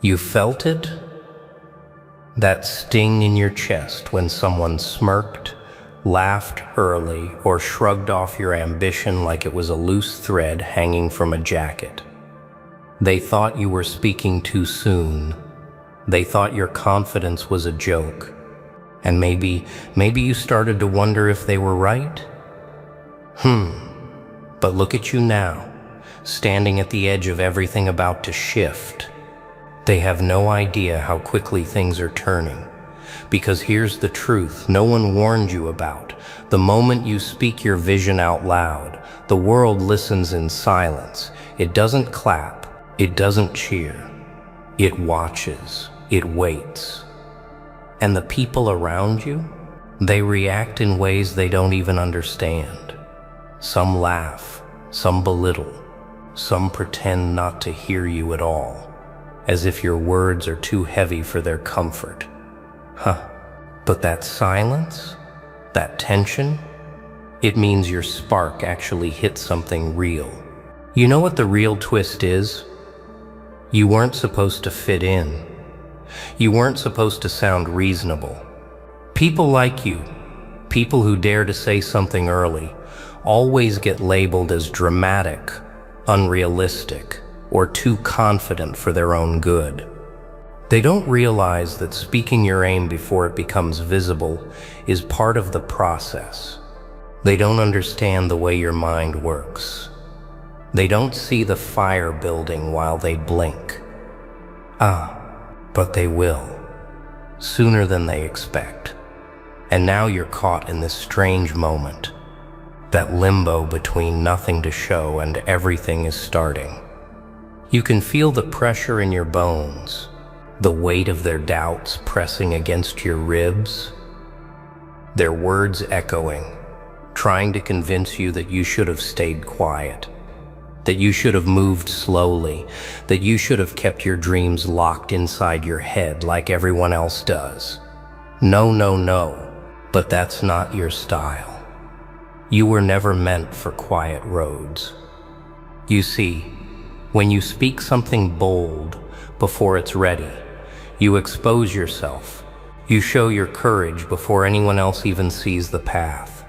You felt it? That sting in your chest when someone smirked, laughed early, or shrugged off your ambition like it was a loose thread hanging from a jacket. They thought you were speaking too soon. They thought your confidence was a joke. And maybe you started to wonder if they were right? But look at you now, standing at the edge of everything about to shift. They have no idea how quickly things are turning. Because here's the truth no one warned you about. The moment you speak your vision out loud, the world listens in silence. It doesn't clap. It doesn't cheer. It watches. It waits. And the people around you, they react in ways they don't even understand. Some laugh, some belittle, some pretend not to hear you at all, as if your words are too heavy for their comfort. But that silence, that tension, it means your spark actually hit something real. You know what the real twist is? You weren't supposed to fit in. You weren't supposed to sound reasonable. People like you, people who dare to say something early, always get labeled as dramatic, unrealistic, or too confident for their own good. They don't realize that speaking your aim before it becomes visible is part of the process. They don't understand the way your mind works. They don't see the fire building while they blink. But they will, sooner than they expect. And now you're caught in this strange moment, that limbo between nothing to show and everything is starting. You can feel the pressure in your bones, the weight of their doubts pressing against your ribs, their words echoing, trying to convince you that you should have stayed quiet, that you should have moved slowly, that you should have kept your dreams locked inside your head like everyone else does. No, but that's not your style. You were never meant for quiet roads. You see, when you speak something bold before it's ready, you expose yourself. You show your courage before anyone else even sees the path.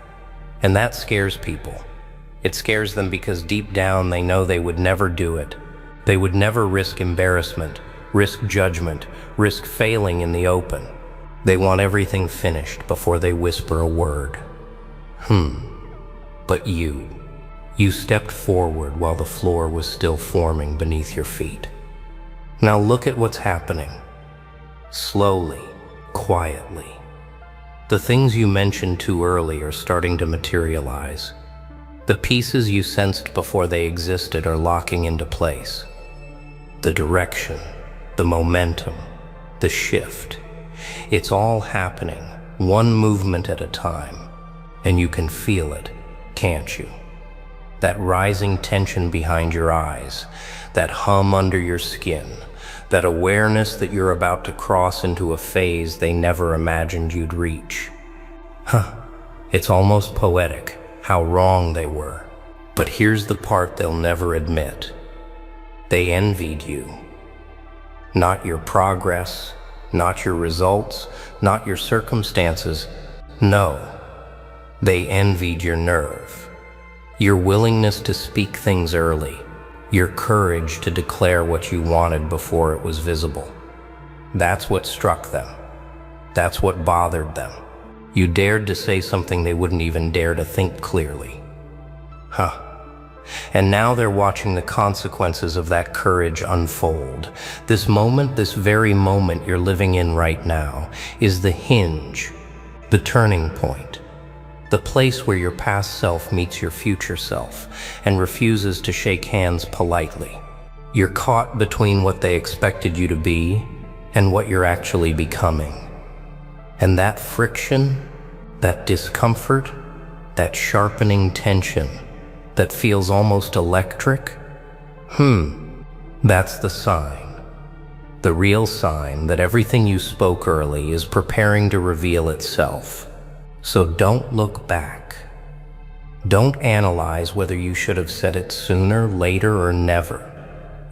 And that scares people. It scares them because deep down they know they would never do it. They would never risk embarrassment, risk judgment, risk failing in the open. They want everything finished before they whisper a word. But you stepped forward while the floor was still forming beneath your feet. Now look at what's happening. Slowly, quietly. The things you mentioned too early are starting to materialize. The pieces you sensed before they existed are locking into place. The direction, the momentum, the shift. It's all happening, one movement at a time. And you can feel it, can't you? That rising tension behind your eyes, that hum under your skin, that awareness that you're about to cross into a phase they never imagined you'd reach. It's almost poetic. How wrong they were. But here's the part they'll never admit. They envied you. Not your progress, not your results, not your circumstances. No, they envied your nerve. Your willingness to speak things early. Your courage to declare what you wanted before it was visible. That's what struck them. That's what bothered them. You dared to say something they wouldn't even dare to think clearly. And now they're watching the consequences of that courage unfold. This moment, this very moment you're living in right now, is the hinge, the turning point, the place where your past self meets your future self and refuses to shake hands politely. You're caught between what they expected you to be and what you're actually becoming. And that friction, that discomfort, that sharpening tension that feels almost electric, that's the sign. The real sign that everything you spoke early is preparing to reveal itself. So don't look back. Don't analyze whether you should have said it sooner, later, or never.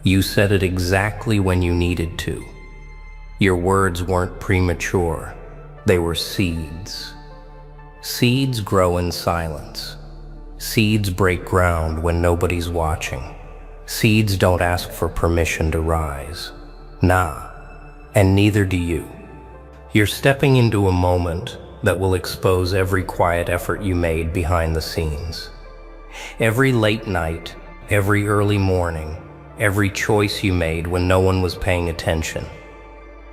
You said it exactly when you needed to. Your words weren't premature. They were seeds. Seeds grow in silence. Seeds break ground when nobody's watching. Seeds don't ask for permission to rise. Nah, and neither do you. You're stepping into a moment that will expose every quiet effort you made behind the scenes. Every late night, every early morning, every choice you made when no one was paying attention.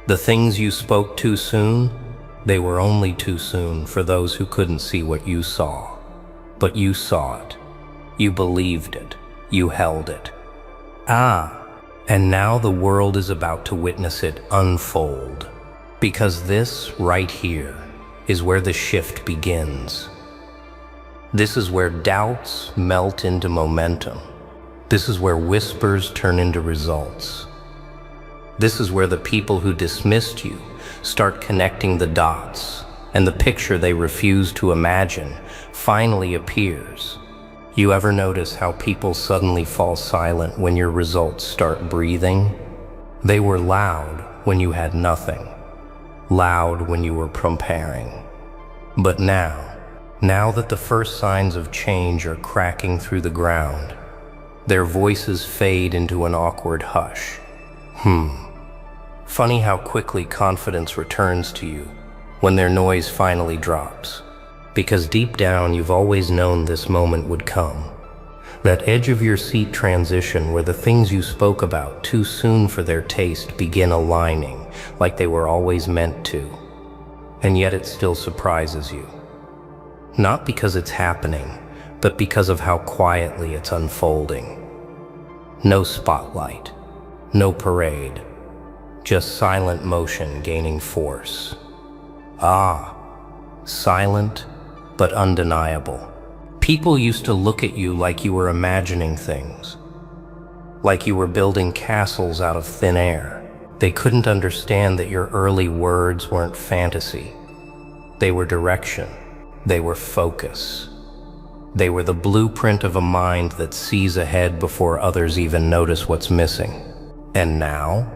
The things you spoke too soon, they were only too soon for those who couldn't see what you saw. But you saw it. You believed it. You held it. And now the world is about to witness it unfold. Because this, right here, is where the shift begins. This is where doubts melt into momentum. This is where whispers turn into results. This is where the people who dismissed you start connecting the dots, and the picture they refused to imagine finally appears. You ever notice how people suddenly fall silent when your results start breathing? They were loud when you had nothing, loud when you were preparing. But now that the first signs of change are cracking through the ground, their voices fade into an awkward hush. Funny how quickly confidence returns to you when their noise finally drops. Because deep down, you've always known this moment would come. That edge of your seat transition where the things you spoke about too soon for their taste begin aligning like they were always meant to. And yet it still surprises you. Not because it's happening, but because of how quietly it's unfolding. No spotlight, no parade, just silent motion gaining force. Silent, but undeniable. People used to look at you like you were imagining things, like you were building castles out of thin air. They couldn't understand that your early words weren't fantasy. They were direction. They were focus. They were the blueprint of a mind that sees ahead before others even notice what's missing. And now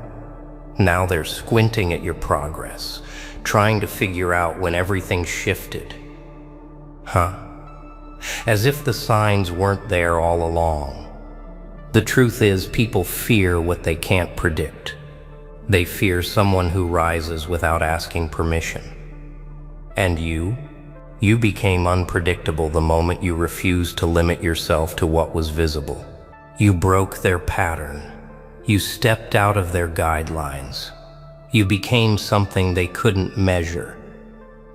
they're squinting at your progress, trying to figure out when everything shifted. As if the signs weren't there all along. The truth is, people fear what they can't predict. They fear someone who rises without asking permission. And you became unpredictable the moment you refused to limit yourself to what was visible. You broke their pattern. You stepped out of their guidelines. You became something they couldn't measure.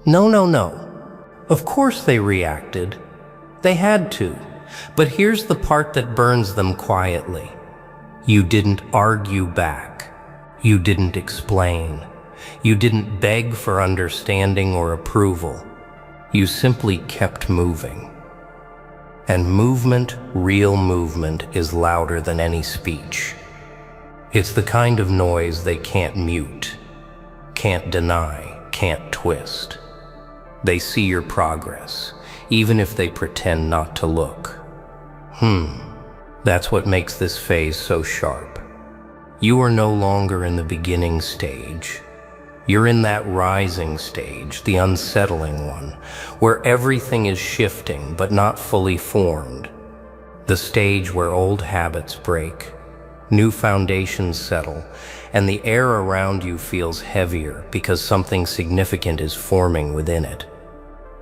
No. Of course they reacted. They had to. But here's the part that burns them quietly. You didn't argue back. You didn't explain. You didn't beg for understanding or approval. You simply kept moving. And movement, real movement, is louder than any speech. It's the kind of noise they can't mute, can't deny, can't twist. They see your progress, even if they pretend not to look. That's what makes this phase so sharp. You are no longer in the beginning stage. You're in that rising stage, the unsettling one, where everything is shifting but not fully formed. The stage where old habits break, new foundations settle, and the air around you feels heavier because something significant is forming within it.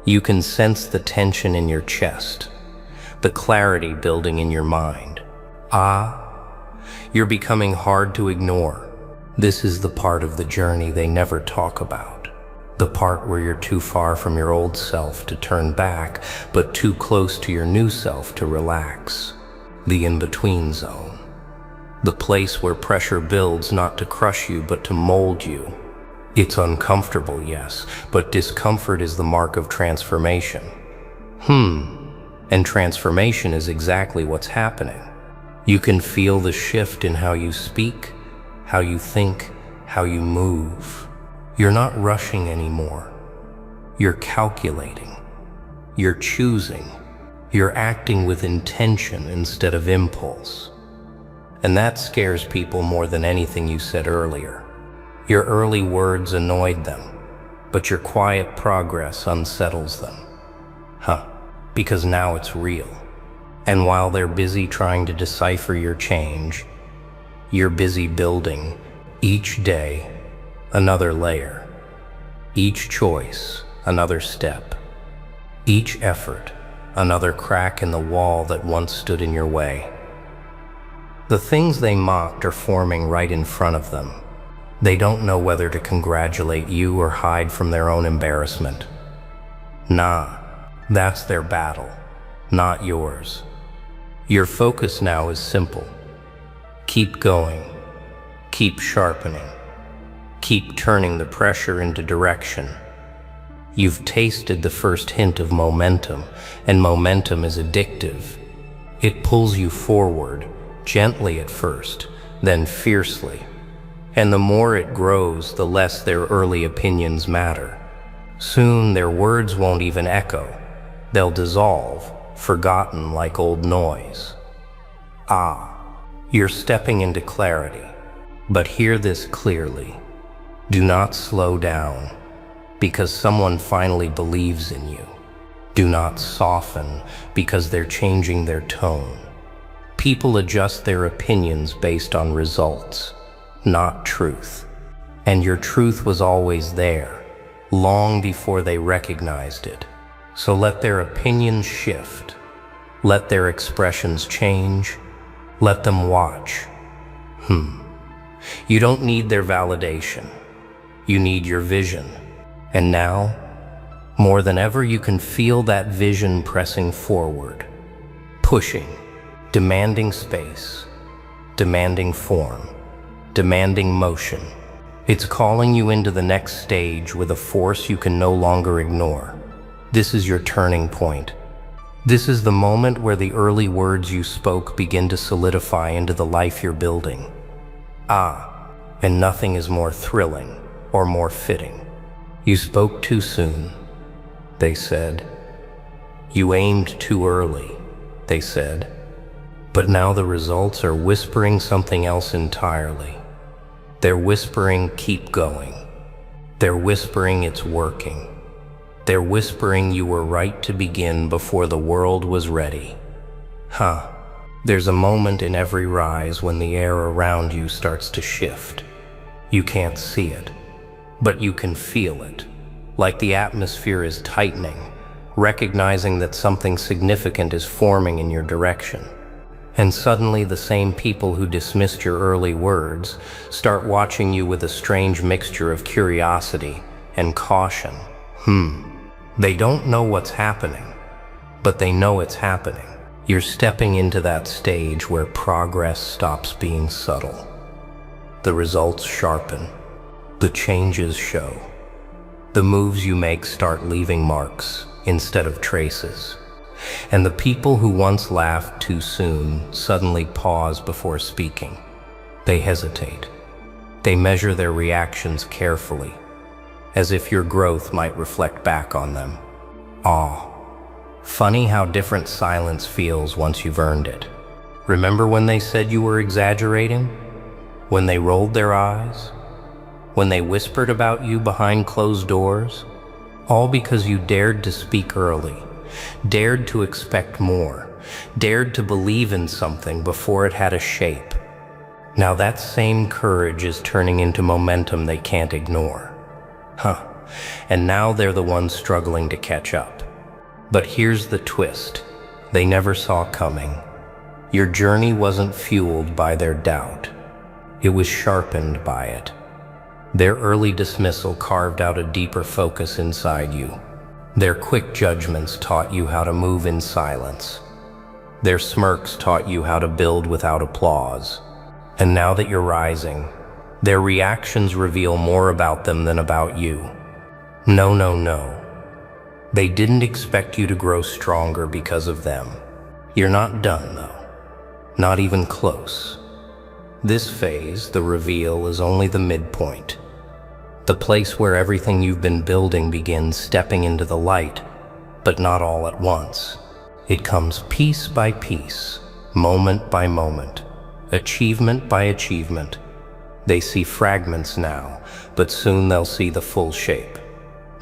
You can sense the tension in your chest, the clarity building in your mind. You're becoming hard to ignore. This is the part of the journey they never talk about. The part where you're too far from your old self to turn back, but too close to your new self to relax. The in-between zone. The place where pressure builds not to crush you, but to mold you. It's uncomfortable, yes, but discomfort is the mark of transformation. And transformation is exactly what's happening. You can feel the shift in how you speak, how you think, how you move. You're not rushing anymore. You're calculating. You're choosing. You're acting with intention instead of impulse. And that scares people more than anything you said earlier. Your early words annoyed them, but your quiet progress unsettles them. Because now it's real. And while they're busy trying to decipher your change, you're busy building each day another layer, each choice another step, each effort another crack in the wall that once stood in your way. The things they mocked are forming right in front of them. They don't know whether to congratulate you or hide from their own embarrassment. Nah, that's their battle, not yours. Your focus now is simple. Keep going, keep sharpening, keep turning the pressure into direction. You've tasted the first hint of momentum, and momentum is addictive. It pulls you forward, gently at first, then fiercely. And the more it grows, the less their early opinions matter. Soon their words won't even echo. They'll dissolve, forgotten like old noise. You're stepping into clarity. But hear this clearly. Do not slow down, because someone finally believes in you. Do not soften, because they're changing their tone. People adjust their opinions based on results, not truth. And your truth was always there, long before they recognized it. So let their opinions shift. Let their expressions change. Let them watch. You don't need their validation. You need your vision. And now, more than ever, you can feel that vision pressing forward, pushing, demanding space, demanding form, demanding motion. It's calling you into the next stage with a force you can no longer ignore. This is your turning point. This is the moment where the early words you spoke begin to solidify into the life you're building. And nothing is more thrilling or more fitting. You spoke too soon, they said. You aimed too early, they said. But now the results are whispering something else entirely. They're whispering, keep going. They're whispering, it's working. They're whispering you were right to begin before the world was ready. There's a moment in every rise when the air around you starts to shift. You can't see it, but you can feel it, like the atmosphere is tightening, recognizing that something significant is forming in your direction. And suddenly the same people who dismissed your early words start watching you with a strange mixture of curiosity and caution. They don't know what's happening, but they know it's happening. You're stepping into that stage where progress stops being subtle. The results sharpen. The changes show. The moves you make start leaving marks instead of traces. And the people who once laughed too soon suddenly pause before speaking. They hesitate. They measure their reactions carefully, as if your growth might reflect back on them. Funny how different silence feels once you've earned it. Remember when they said you were exaggerating? When they rolled their eyes? When they whispered about you behind closed doors? All because you dared to speak early, dared to expect more, dared to believe in something before it had a shape. Now that same courage is turning into momentum they can't ignore. And now they're the ones struggling to catch up. But here's the twist they never saw coming. Your journey wasn't fueled by their doubt. It was sharpened by it. Their early dismissal carved out a deeper focus inside you. Their quick judgments taught you how to move in silence. Their smirks taught you how to build without applause. And now that you're rising, their reactions reveal more about them than about you. No. They didn't expect you to grow stronger because of them. You're not done, though. Not even close. This phase, the reveal, is only the midpoint. The place where everything you've been building begins stepping into the light, but not all at once. It comes piece by piece, moment by moment, achievement by achievement, They see fragments now, but soon they'll see the full shape.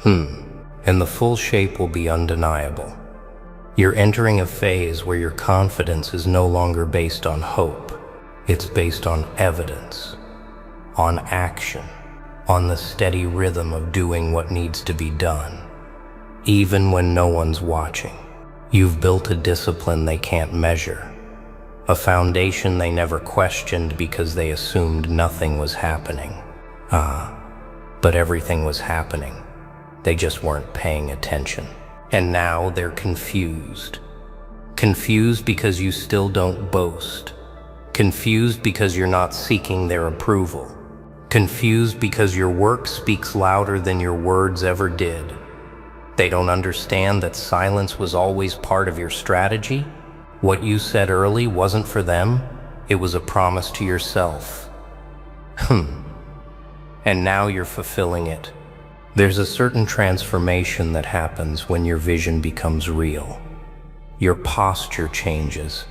And the full shape will be undeniable. You're entering a phase where your confidence is no longer based on hope. It's based on evidence, on action, on the steady rhythm of doing what needs to be done, even when no one's watching. You've built a discipline they can't measure, a foundation they never questioned because they assumed nothing was happening. But everything was happening. They just weren't paying attention. And now they're confused. Confused because you still don't boast. Confused because you're not seeking their approval. Confused because your work speaks louder than your words ever did. They don't understand that silence was always part of your strategy. What you said early wasn't for them, it was a promise to yourself. And now you're fulfilling it. There's a certain transformation that happens when your vision becomes real. Your posture changes.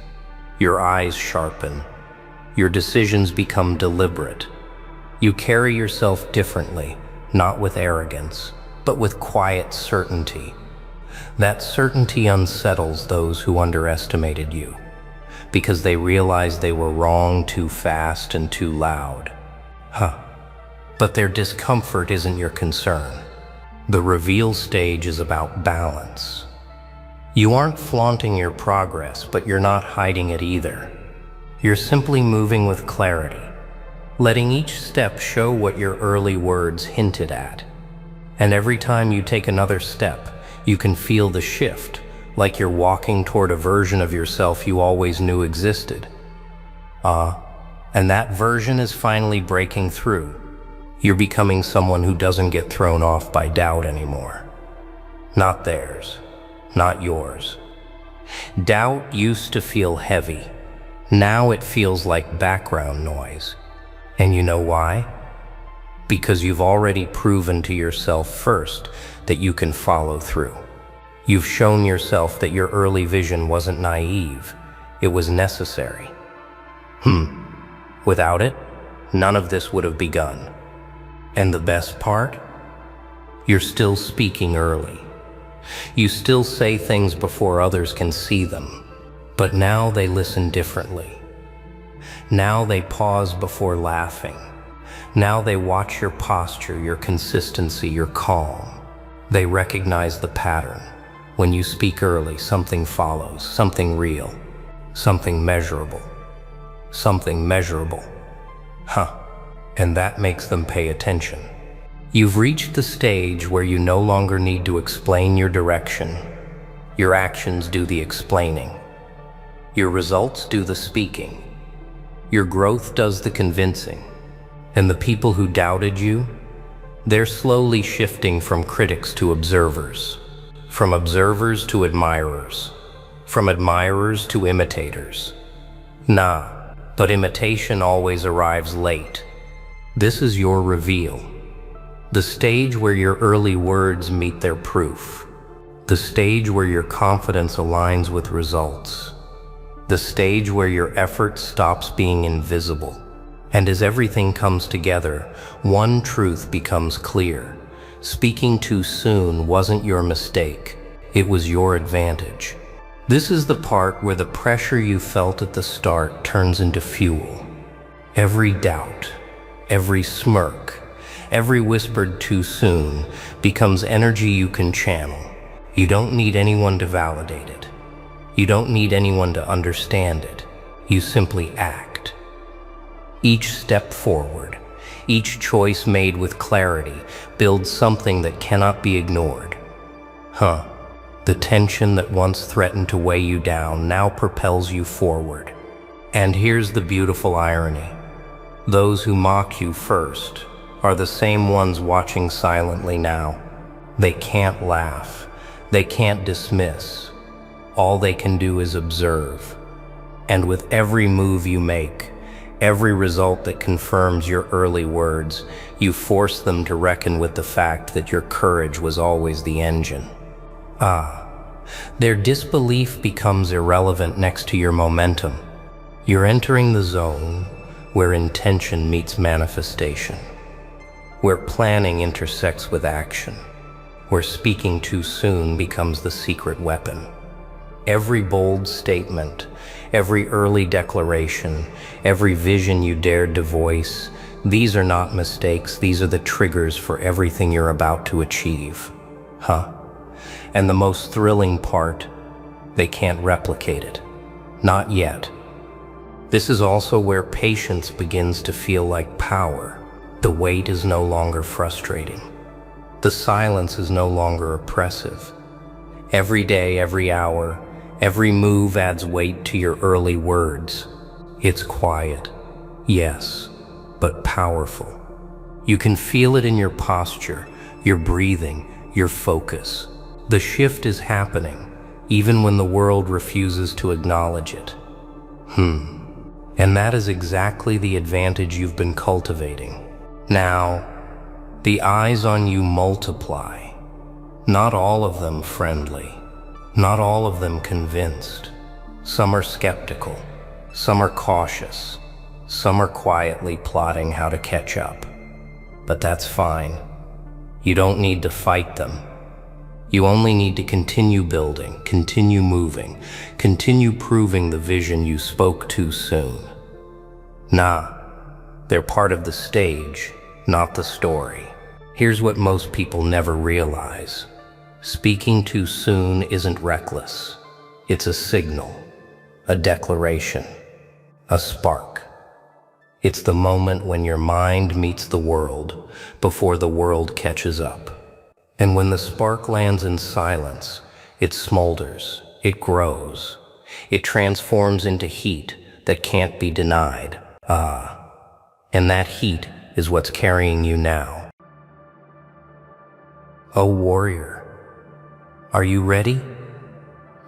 Your eyes sharpen. Your decisions become deliberate. You carry yourself differently, not with arrogance, but with quiet certainty. That certainty unsettles those who underestimated you, because they realize they were wrong too fast and too loud. But their discomfort isn't your concern. The reveal stage is about balance. You aren't flaunting your progress, but you're not hiding it either. You're simply moving with clarity, letting each step show what your early words hinted at. And every time you take another step, you can feel the shift, like you're walking toward a version of yourself you always knew existed. And that version is finally breaking through. You're becoming someone who doesn't get thrown off by doubt anymore. Not theirs, not yours. Doubt used to feel heavy. Now it feels like background noise. And you know why? Because you've already proven to yourself first that you can follow through. You've shown yourself that your early vision wasn't naive, it was necessary. Without it, none of this would have begun. And the best part? You're still speaking early. You still say things before others can see them. But now they listen differently. Now they pause before laughing. Now they watch your posture, your consistency, your calm. They recognize the pattern. When you speak early, something follows, something real, something measurable. Something measurable. And that makes them pay attention. You've reached the stage where you no longer need to explain your direction. Your actions do the explaining. Your results do the speaking. Your growth does the convincing. And the people who doubted you, they're slowly shifting from critics to observers, from observers to admirers, from admirers to imitators. But imitation always arrives late. This is your reveal, the stage where your early words meet their proof, the stage where your confidence aligns with results, the stage where your effort stops being invisible. And as everything comes together, one truth becomes clear. Speaking too soon wasn't your mistake, it was your advantage. This is the part where the pressure you felt at the start turns into fuel. Every doubt, every smirk, every whispered too soon becomes energy you can channel. You don't need anyone to validate it. You don't need anyone to understand it. You simply act. Each step forward, each choice made with clarity builds something that cannot be ignored. The tension that once threatened to weigh you down now propels you forward. And here's the beautiful irony. Those who mocked you first are the same ones watching silently now. They can't laugh. They can't dismiss. All they can do is observe. And with every move you make, every result that confirms your early words, you force them to reckon with the fact that your courage was always the engine. Their disbelief becomes irrelevant next to your momentum. You're entering the zone where intention meets manifestation, where planning intersects with action, where speaking too soon becomes the secret weapon. Every bold statement, every early declaration, every vision you dared to voice, these are not mistakes, these are the triggers for everything you're about to achieve. And the most thrilling part, they can't replicate it. Not yet. This is also where patience begins to feel like power. The wait is no longer frustrating. The silence is no longer oppressive. Every day, every hour, every move adds weight to your early words. It's quiet, yes, but powerful. You can feel it in your posture, your breathing, your focus. The shift is happening, even when the world refuses to acknowledge it. And that is exactly the advantage you've been cultivating. Now, the eyes on you multiply. Not all of them friendly. Not all of them convinced. Some are skeptical. Some are cautious. Some are quietly plotting how to catch up. But that's fine. You don't need to fight them. You only need to continue building, continue moving, continue proving the vision you spoke too soon. They're part of the stage, not the story. Here's what most people never realize. Speaking too soon isn't reckless. It's a signal, a declaration, a spark. It's the moment when your mind meets the world before the world catches up. And when the spark lands in silence, it smolders, it grows, it transforms into heat that can't be denied. And that heat is what's carrying you now. Oh, warrior, are you ready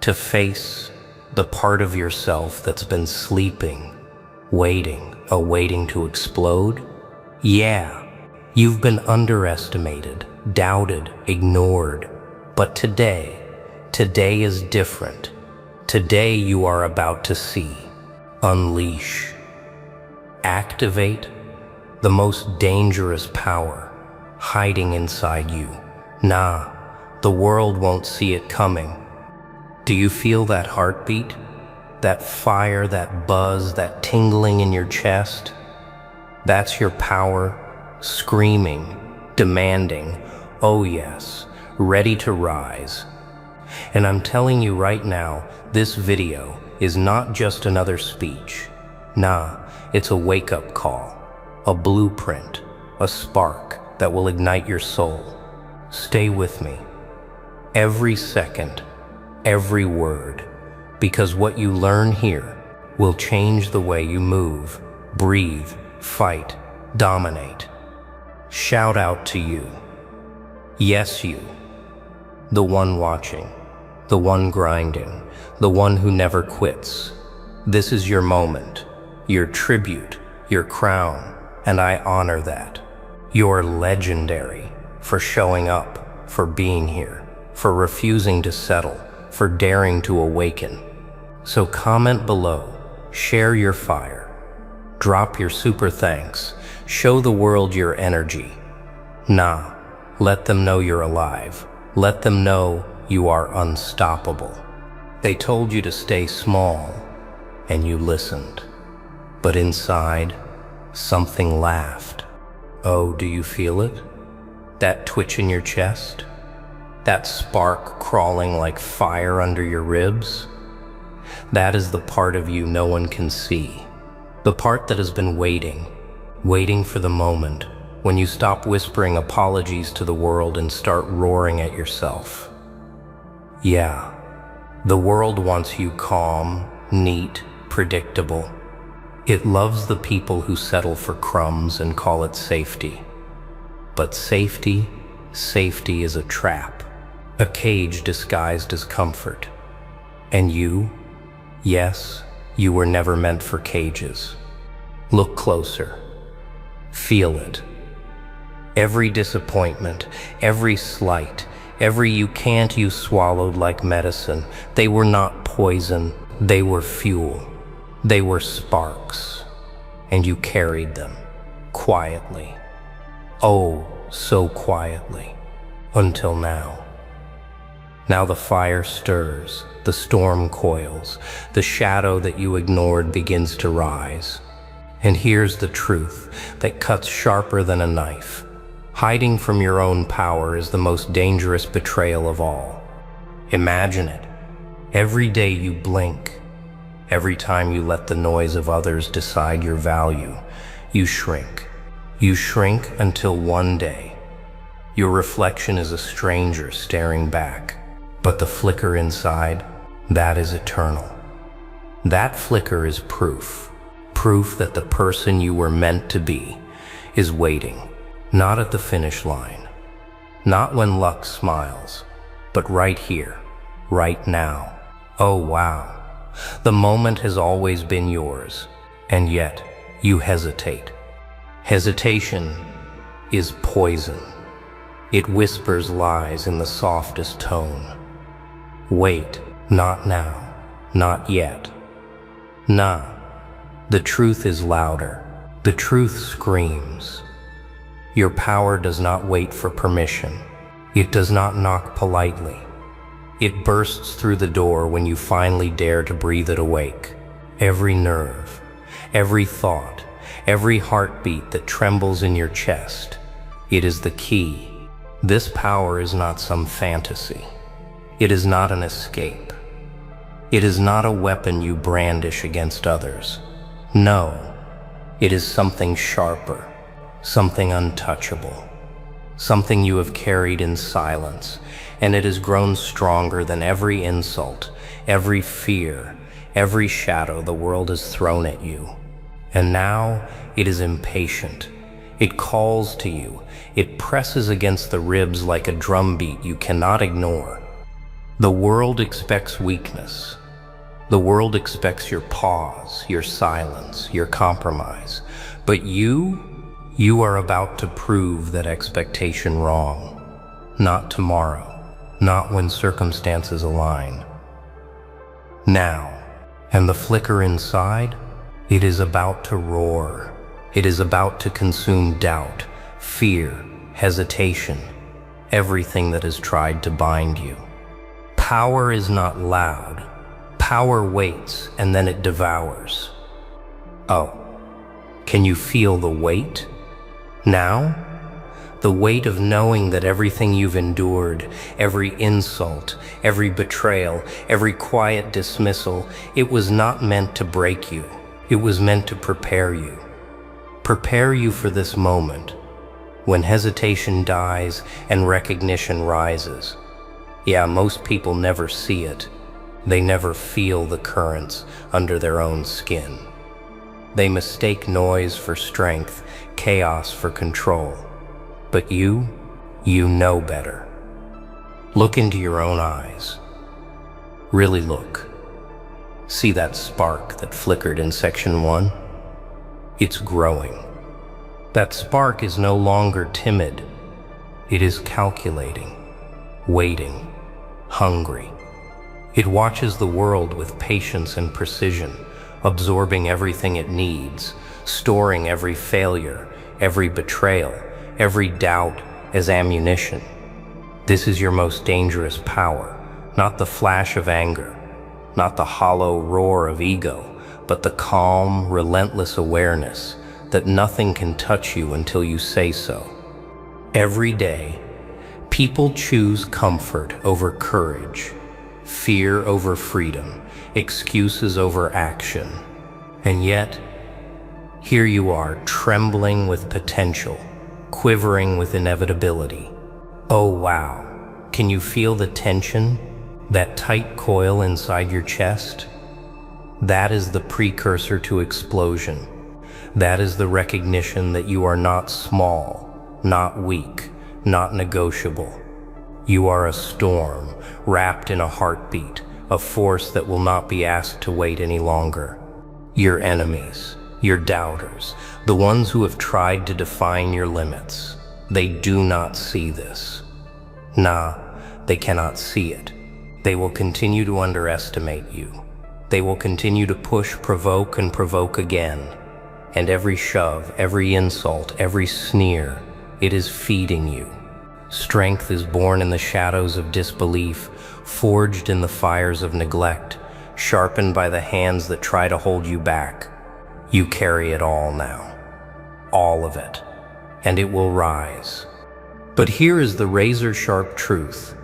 to face the part of yourself that's been sleeping, waiting, awaiting to explode? Yeah, you've been underestimated, doubted, ignored. But today is different. Today you are about to see, unleash, activate the most dangerous power hiding inside you. The world won't see it coming. Do you feel that heartbeat? That fire, that buzz, that tingling in your chest? That's your power, screaming, demanding, oh yes, ready to rise. And I'm telling you right now, this video is not just another speech. It's a wake-up call, a blueprint, a spark that will ignite your soul. Stay with me. Every second, every word, because what you learn here will change the way you move, breathe, fight, dominate. Shout out to you. Yes, you. The one watching, the one grinding, the one who never quits. This is your moment, your tribute, your crown, and I honor that. You're legendary for showing up, for being here, for refusing to settle, for daring to awaken. So comment below, share your fire, drop your super thanks, show the world your energy. Let them know you're alive. Let them know you are unstoppable. They told you to stay small, and you listened. But inside, something laughed. Oh, do you feel it? That twitch in your chest? That spark crawling like fire under your ribs? That is the part of you no one can see. The part that has been waiting for the moment when you stop whispering apologies to the world and start roaring at yourself. Yeah, the world wants you calm, neat, predictable. It loves the people who settle for crumbs and call it safety. But safety is a trap, a cage disguised as comfort. And you, yes, you were never meant for cages. Look closer. Feel it. Every disappointment, every slight, every you can't you swallowed like medicine. They were not poison, they were fuel. They were sparks. and you carried them, quietly. Oh, so quietly, until now. Now the fire stirs, the storm coils, the shadow that you ignored begins to rise. And here's the truth that cuts sharper than a knife. Hiding from your own power is the most dangerous betrayal of all. Imagine it. Every day you blink, every time you let the noise of others decide your value, you shrink. You shrink until one day, your reflection is a stranger staring back. But the flicker inside, that is eternal. That flicker is proof that the person you were meant to be is waiting, not at the finish line, not when luck smiles, but right here, right now. Oh wow, the moment has always been yours, and yet you hesitate. Hesitation is poison. It whispers lies in the softest tone. Wait, not now, not yet. Nah, the truth is louder. The truth screams. Your power does not wait for permission. It does not knock politely. It bursts through the door when you finally dare to breathe it awake. Every nerve, every thought, every heartbeat that trembles in your chest, it is the key. This power is not some fantasy. It is not an escape. It is not a weapon you brandish against others. No, it is something sharper, something untouchable, something you have carried in silence, and it has grown stronger than every insult, every fear, every shadow the world has thrown at you. And now it is impatient. It calls to you. It presses against the ribs like a drumbeat you cannot ignore. The world expects weakness. The world expects your pause, your silence, your compromise. But you are about to prove that expectation wrong. Not tomorrow, not when circumstances align. Now, and the flicker inside, it is about to roar. It is about to consume doubt, fear, hesitation, everything that has tried to bind you. Power is not loud. Power waits, and then it devours. Oh, can you feel the weight? Now? The weight of knowing that everything you've endured, every insult, every betrayal, every quiet dismissal, it was not meant to break you. It was meant to prepare you. Prepare you for this moment, when hesitation dies and recognition rises. Yeah, most people never see it. They never feel the currents under their own skin. They mistake noise for strength, chaos for control. But you know better. Look into your own eyes. Really look. See that spark that flickered in section 1? It's growing. That spark is no longer timid. It is calculating, waiting, hungry. It watches the world with patience and precision, absorbing everything it needs, storing every failure, every betrayal, every doubt as ammunition. This is your most dangerous power, not the flash of anger, not the hollow roar of ego, but the calm, relentless awareness that nothing can touch you until you say so. Every day, people choose comfort over courage, fear over freedom, excuses over action. And yet, here you are, trembling with potential, quivering with inevitability. Oh wow, can you feel the tension, that tight coil inside your chest? That is the precursor to explosion. That is the recognition that you are not small, not weak, not negotiable. You are a storm, wrapped in a heartbeat, a force that will not be asked to wait any longer. Your enemies, your doubters, the ones who have tried to define your limits, they do not see this. Nah, they cannot see it. They will continue to underestimate you. They will continue to push, provoke, and provoke again. And every shove, every insult, every sneer, it is feeding you. Strength is born in the shadows of disbelief, forged in the fires of neglect, sharpened by the hands that try to hold you back. You carry it all now. All of it. And it will rise. But here is the razor-sharp truth.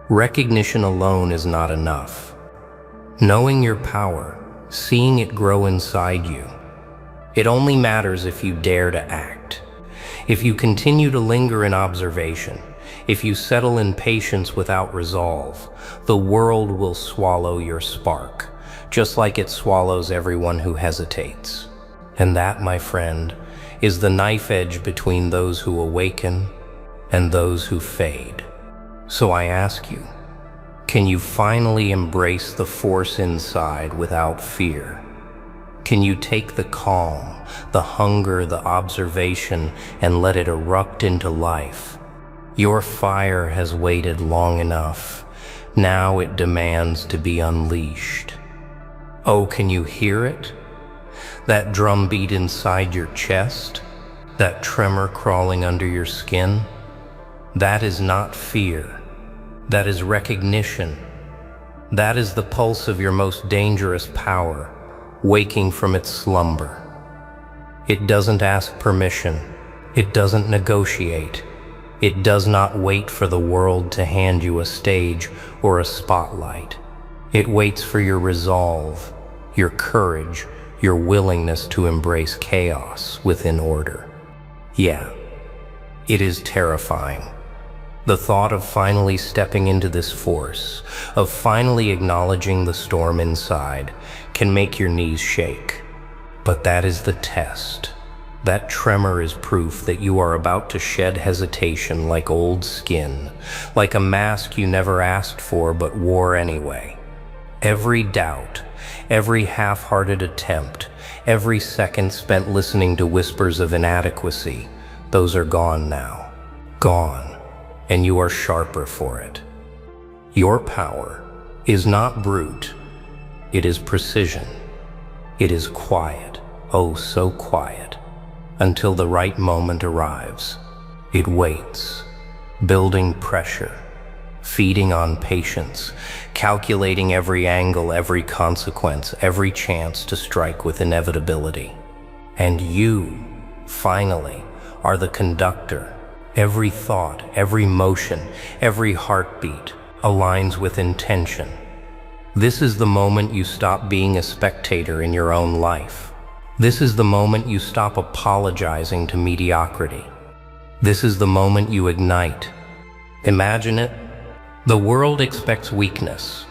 Recognition alone is not enough. Knowing your power, seeing it grow inside you, it only matters if you dare to act. If you continue to linger in observation, if you settle in patience without resolve, the world will swallow your spark, just like it swallows everyone who hesitates. And that, my friend, is the knife edge between those who awaken and those who fade. So I ask you, can you finally embrace the force inside without fear? Can you take the calm, the hunger, the observation, and let it erupt into life? Your fire has waited long enough. Now it demands to be unleashed. Oh, can you hear it? That drumbeat inside your chest? That tremor crawling under your skin? That is not fear. That is recognition. That is the pulse of your most dangerous power, waking from its slumber. It doesn't ask permission. It doesn't negotiate. It does not wait for the world to hand you a stage or a spotlight. It waits for your resolve, your courage, your willingness to embrace chaos within order. Yeah, it is terrifying. The thought of finally stepping into this force, of finally acknowledging the storm inside, can make your knees shake. But that is the test. That tremor is proof that you are about to shed hesitation like old skin, like a mask you never asked for but wore anyway. Every doubt, every half-hearted attempt, every second spent listening to whispers of inadequacy, those are gone now. Gone. And you are sharper for it. Your power is not brute. It is precision. It is quiet, oh so quiet, until the right moment arrives. It waits, building pressure, feeding on patience, calculating every angle, every consequence, every chance to strike with inevitability. And you, finally, are the conductor. Every thought, every motion, every heartbeat aligns with intention. This is the moment you stop being a spectator in your own life. This is the moment you stop apologizing to mediocrity. This is the moment you ignite. Imagine it. The world expects weakness.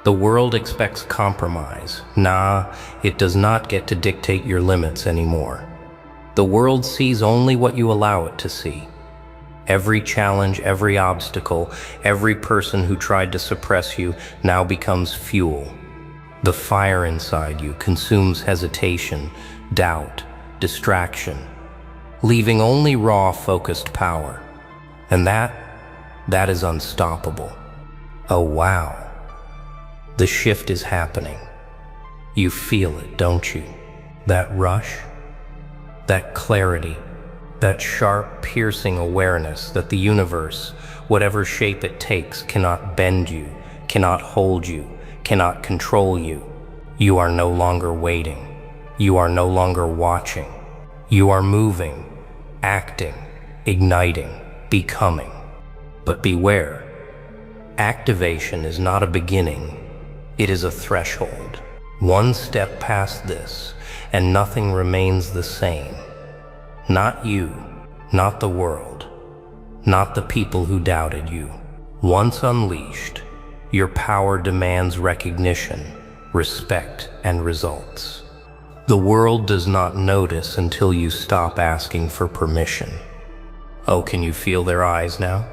The world expects compromise. Nah, it does not get to dictate your limits anymore. The world sees only what you allow it to see. Every challenge, every obstacle, every person who tried to suppress you now becomes fuel. The fire inside you consumes hesitation, doubt, distraction, leaving only raw, focused power. And that is unstoppable. Oh wow, the shift is happening. You feel it, don't you? That rush, that clarity, that sharp, piercing awareness that the universe, whatever shape it takes, cannot bend you, cannot hold you, cannot control you. You are no longer waiting. You are no longer watching. You are moving, acting, igniting, becoming. But beware, activation is not a beginning, it is a threshold. One step past this, and nothing remains the same. Not you, not the world, not the people who doubted you. Once unleashed, your power demands recognition, respect, and results. The world does not notice until you stop asking for permission. Oh, can you feel their eyes now?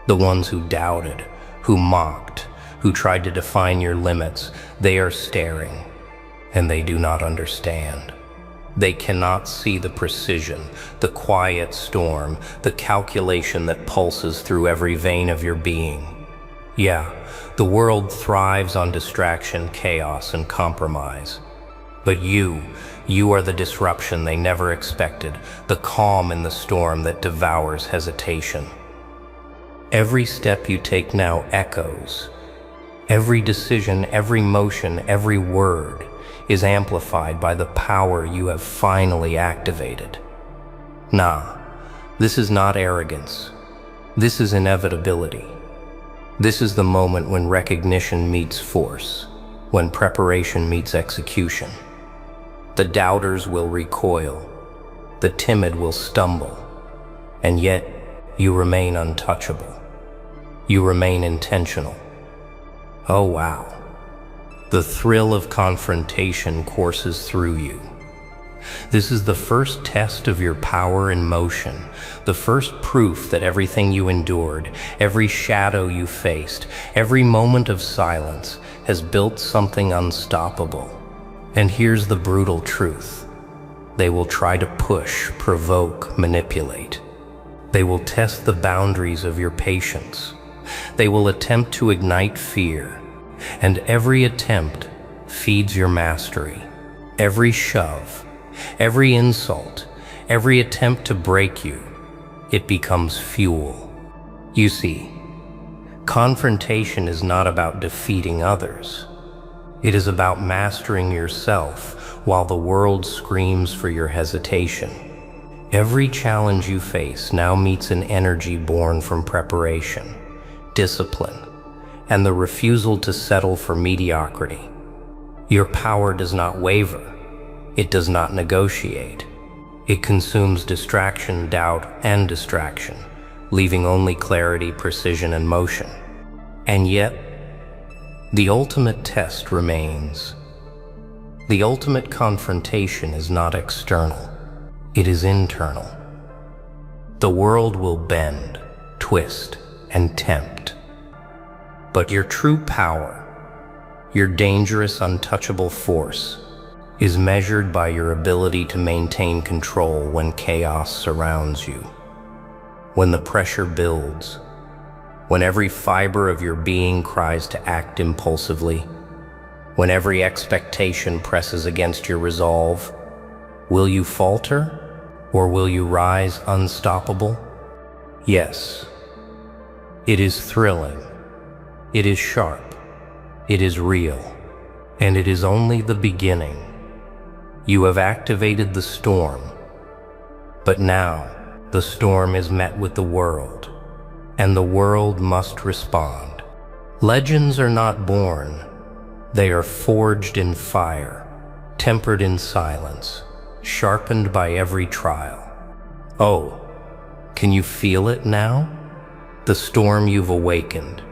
The ones who doubted, who mocked, who tried to define your limits, they are staring, and they do not understand. They cannot see the precision, the quiet storm, the calculation that pulses through every vein of your being. Yeah, the world thrives on distraction, chaos, and compromise. But you You are the disruption they never expected, the calm in the storm that devours hesitation. Every step you take now echoes. Every decision, every motion, every word is amplified by the power you have finally activated. Nah, this is not arrogance. This is inevitability. This is the moment when recognition meets force, when preparation meets execution. The doubters will recoil, the timid will stumble, and yet you remain untouchable. You remain intentional. Oh wow. The thrill of confrontation courses through you. This is the first test of your power in motion, the first proof that everything you endured, every shadow you faced, every moment of silence has built something unstoppable. And here's the brutal truth. They will try to push, provoke, manipulate. They will test the boundaries of your patience. They will attempt to ignite fear, and every attempt feeds your mastery. Every shove, every insult, every attempt to break you, it becomes fuel. You see, confrontation is not about defeating others. It is about mastering yourself while the world screams for your hesitation. Every challenge you face now meets an energy born from preparation, discipline, and the refusal to settle for mediocrity. Your power does not waver. It does not negotiate. It consumes distraction, doubt, and distraction, leaving only clarity, precision, and motion. And yet, the ultimate test remains. The ultimate confrontation is not external. It is internal. The world will bend, twist, and tempt. But your true power, your dangerous, untouchable force, is measured by your ability to maintain control when chaos surrounds you. When the pressure builds, when every fiber of your being cries to act impulsively, when every expectation presses against your resolve, will you falter or will you rise unstoppable? Yes, it is thrilling, it is sharp, it is real, and it is only the beginning. You have activated the storm, but now the storm is met with the world, and the world must respond. Legends are not born, they are forged in fire, tempered in silence, sharpened by every trial. Oh, can you feel it now? The storm you've awakened,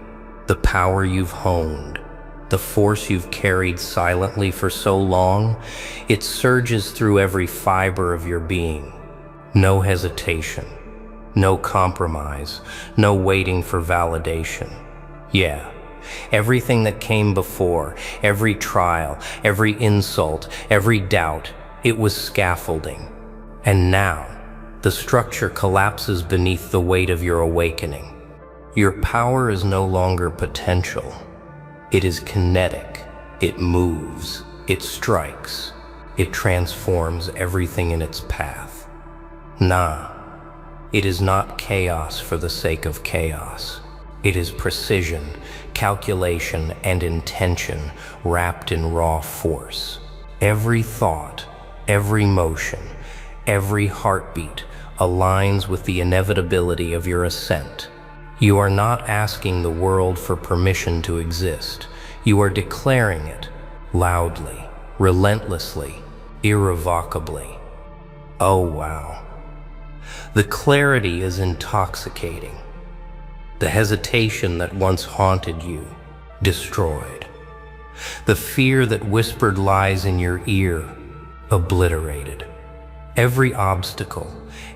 the power you've honed, the force you've carried silently for so long, it surges through every fiber of your being. No hesitation, no compromise, no waiting for validation. Yeah, everything that came before, every trial, every insult, every doubt, it was scaffolding. And now, the structure collapses beneath the weight of your awakening. Your power is no longer potential. It is kinetic. It moves. It strikes. It transforms everything in its path. Nah, it is not chaos for the sake of chaos. It is precision, calculation, and intention wrapped in raw force. Every thought, every motion, every heartbeat aligns with the inevitability of your ascent. You are not asking the world for permission to exist. You are declaring it loudly, relentlessly, irrevocably. Oh wow. The clarity is intoxicating. The hesitation that once haunted you, destroyed. The fear that whispered lies in your ear, obliterated. Every obstacle,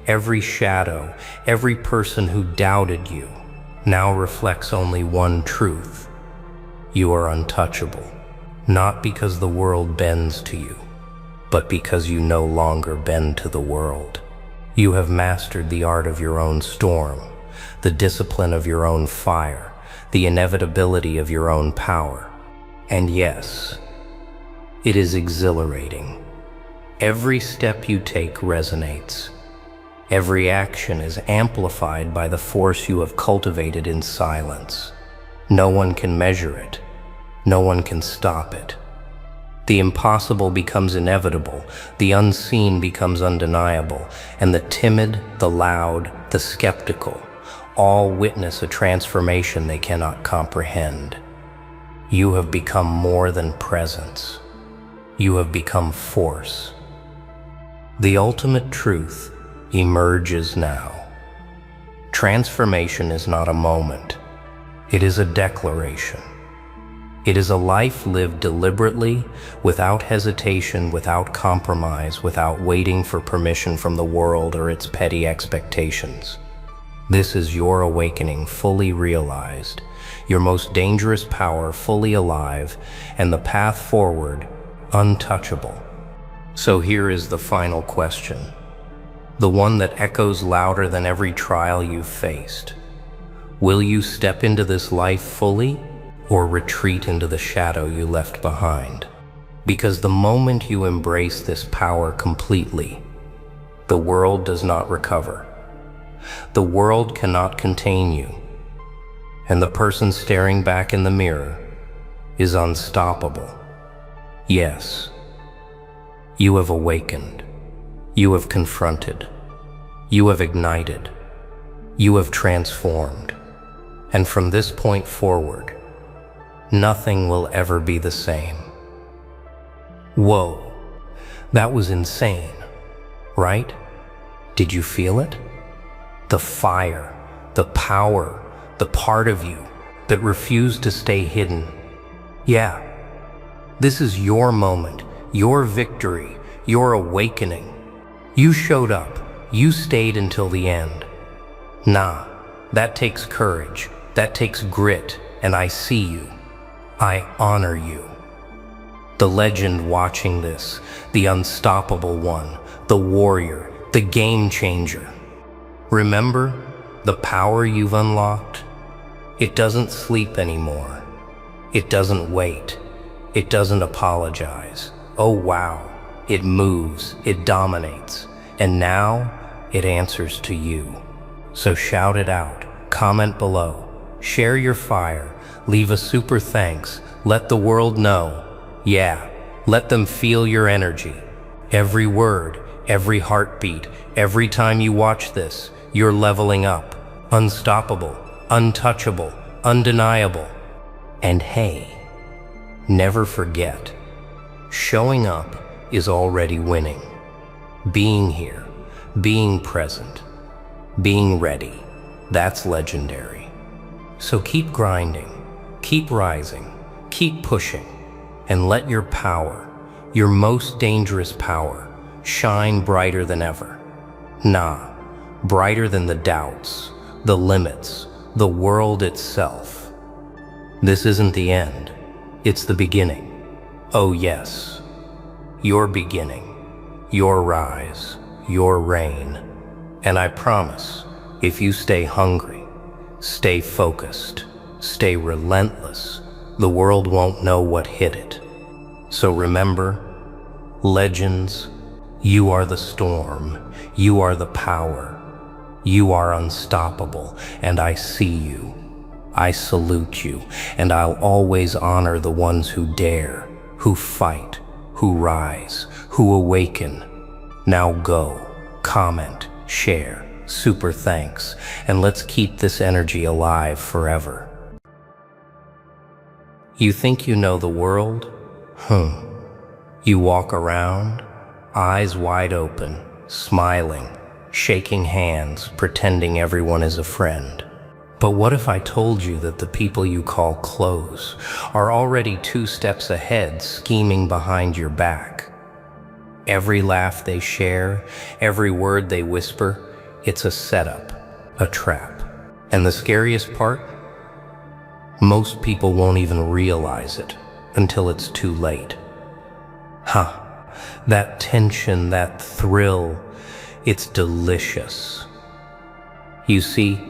every shadow, every person who doubted you now reflects only one truth. You are untouchable, not because the world bends to you, but because you no longer bend to the world. You have mastered the art of your own storm, the discipline of your own fire, the inevitability of your own power. And yes, it is exhilarating. Every step you take resonates. Every action is amplified by the force you have cultivated in silence. No one can measure it. No one can stop it. The impossible becomes inevitable, the unseen becomes undeniable, and the timid, the loud, the skeptical, all witness a transformation they cannot comprehend. You have become more than presence. You have become force. The ultimate truth emerges now. Transformation is not a moment. It is a declaration. It is a life lived deliberately, without hesitation, without compromise, without waiting for permission from the world or its petty expectations. This is your awakening fully realized, your most dangerous power fully alive, and the path forward untouchable. So here is the final question, the one that echoes louder than every trial you've faced. Will you step into this life fully, or retreat into the shadow you left behind? Because the moment you embrace this power completely, the world does not recover. The world cannot contain you, and the person staring back in the mirror is unstoppable. Yes, you have awakened. You have confronted. You have ignited. You have transformed. And from this point forward, nothing will ever be the same. Whoa, that was insane, right? Did you feel it? The fire, the power, the part of you that refused to stay hidden. Yeah, this is your moment, your victory, your awakening. You showed up, you stayed until the end. Nah, that takes courage, that takes grit, and I see you. I honor you. The legend watching this, the unstoppable one, the warrior, the game changer. Remember the power you've unlocked? It doesn't sleep anymore. It doesn't wait. It doesn't apologize. Oh wow, it moves, it dominates, and now it answers to you. So shout it out, comment below, share your fire, leave a super thanks, let the world know. Yeah, let them feel your energy. Every word, every heartbeat, every time you watch this, you're leveling up. Unstoppable, untouchable, undeniable. And hey, never forget, showing up is already winning. Being here, being present, being ready, that's legendary. So keep grinding, keep rising, keep pushing, and let your power, your most dangerous power, shine brighter than ever. Nah, brighter than the doubts, the limits, the world itself. This isn't the end, it's the beginning. Oh yes, your beginning, your rise, your reign. And I promise, if you stay hungry, stay focused, stay relentless, the world won't know what hit it. So remember, legends, you are the storm, you are the power, you are unstoppable, and I see you. I salute you, and I'll always honor the ones who dare, who fight, who rise, who awaken. Now go, comment, share, super thanks, and let's keep this energy alive forever. You think you know the world? You walk around, eyes wide open, smiling, shaking hands, pretending everyone is a friend. But what if I told you that the people you call close are already 2 steps ahead, scheming behind your back? Every laugh they share, every word they whisper, it's a setup, a trap. And the scariest part? Most people won't even realize it until it's too late. That tension, that thrill, it's delicious. You see,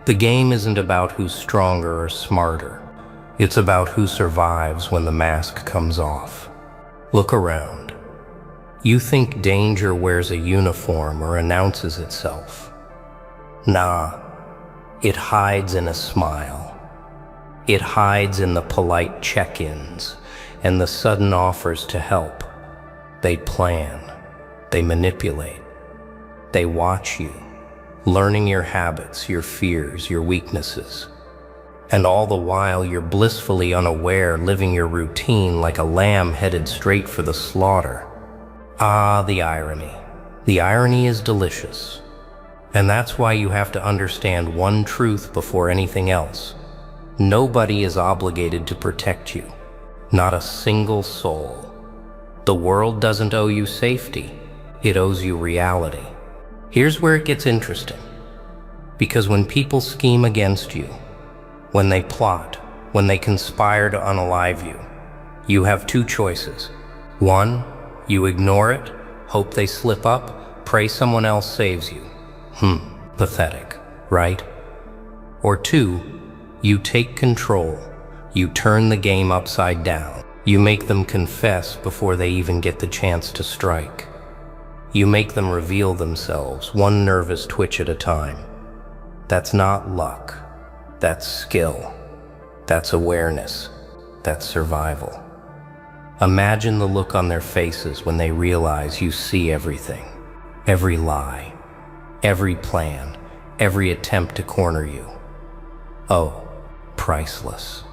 the game isn't about who's stronger or smarter. It's about who survives when the mask comes off. Look around. You think danger wears a uniform or announces itself. Nah, it hides in a smile. It hides in the polite check-ins and the sudden offers to help. They plan. They manipulate. They watch you, learning your habits, your fears, your weaknesses. And all the while you're blissfully unaware, living your routine like a lamb headed straight for the slaughter. Ah, the irony. The irony is delicious. And that's why you have to understand one truth before anything else. Nobody is obligated to protect you. Not a single soul. The world doesn't owe you safety. It owes you reality. Here's where it gets interesting. Because when people scheme against you, when they plot, when they conspire to unalive you, you have two choices. One, you ignore it, hope they slip up, pray someone else saves you. Pathetic, right? Or two, you take control. You turn the game upside down. You make them confess before they even get the chance to strike. You make them reveal themselves, one nervous twitch at a time. That's not luck. That's skill. That's awareness. That's survival. Imagine the look on their faces when they realize you see everything. Every lie. Every plan. Every attempt to corner you. Oh, priceless.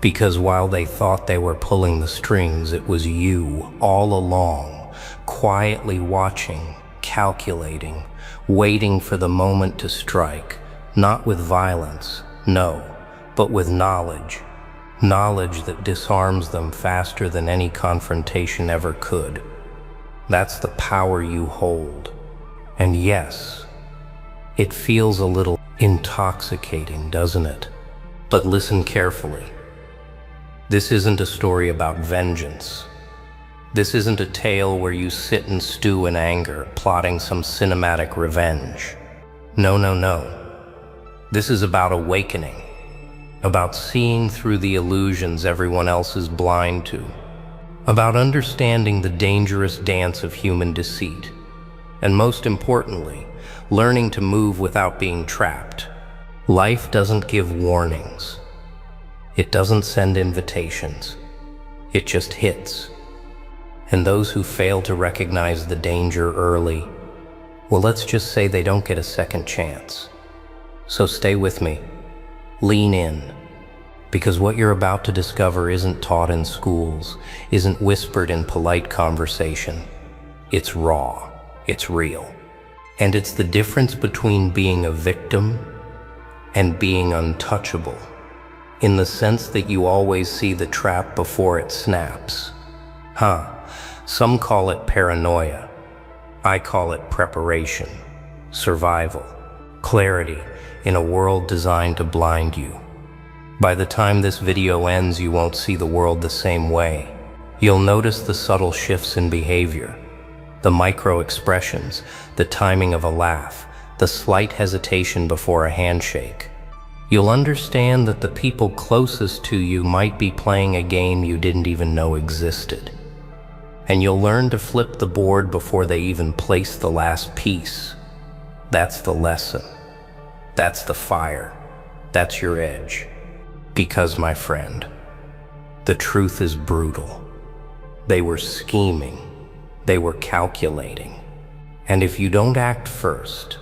Because while they thought they were pulling the strings, it was you all along, quietly watching, calculating, waiting for the moment to strike, not with violence, no, but with knowledge. Knowledge that disarms them faster than any confrontation ever could. That's the power you hold. And yes, it feels a little intoxicating, doesn't it? But listen carefully. This isn't a story about vengeance. This isn't a tale where you sit and stew in anger, plotting some cinematic revenge. No, no, no. This is about awakening, about seeing through the illusions everyone else is blind to, about understanding the dangerous dance of human deceit, and most importantly, learning to move without being trapped. Life doesn't give warnings. It doesn't send invitations. It just hits. And those who fail to recognize the danger early, well, let's just say they don't get a second chance. So stay with me. Lean in. Because what you're about to discover isn't taught in schools, isn't whispered in polite conversation. It's raw. It's real. And it's the difference between being a victim and being untouchable, in the sense that you always see the trap before it snaps. Some call it paranoia. I call it preparation, survival, clarity in a world designed to blind you. By the time this video ends, you won't see the world the same way. You'll notice the subtle shifts in behavior, the micro expressions, the timing of a laugh, the slight hesitation before a handshake. You'll understand that the people closest to you might be playing a game you didn't even know existed. And you'll learn to flip the board before they even place the last piece. That's the lesson. That's the fire. That's your edge. Because, my friend, the truth is brutal. They were scheming. They were calculating. And if you don't act first,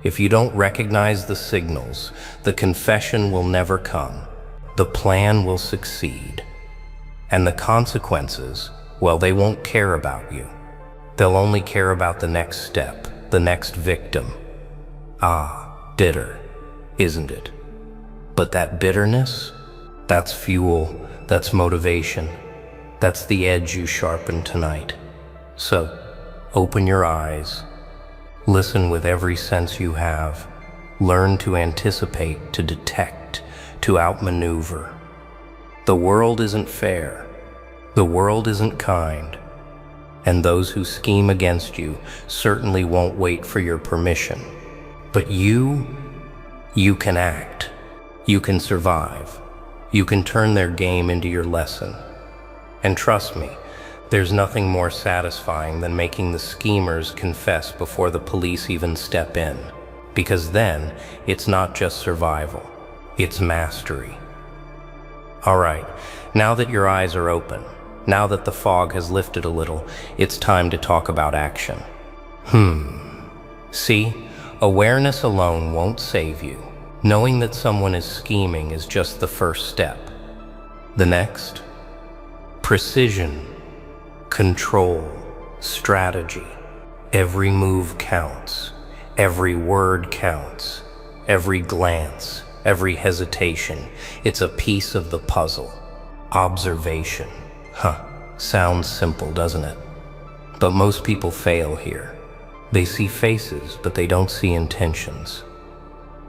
if you don't recognize the signals, the confession will never come. The plan will succeed. And the consequences, well, they won't care about you. They'll only care about the next step, the next victim. Ah, bitter, isn't it? But that bitterness, that's fuel, that's motivation. That's the edge you sharpen tonight. So, open your eyes. Listen with every sense you have. Learn to anticipate, to detect, to outmaneuver. The world isn't fair. The world isn't kind. And those who scheme against you certainly won't wait for your permission. But you can act. You can survive. You can turn their game into your lesson. And trust me, There's nothing more satisfying than making the schemers confess before the police even step in, because then it's not just survival, it's mastery. All right, now that your eyes are open, now that the fog has lifted a little, it's time to talk about action. See, awareness alone won't save you. Knowing that someone is scheming is just the first step. The next? Precision, control, strategy. Every move counts. Every word counts. Every glance, every hesitation. It's a piece of the puzzle. Observation. Sounds simple, doesn't it? But most people fail here. They see faces, but they don't see intentions.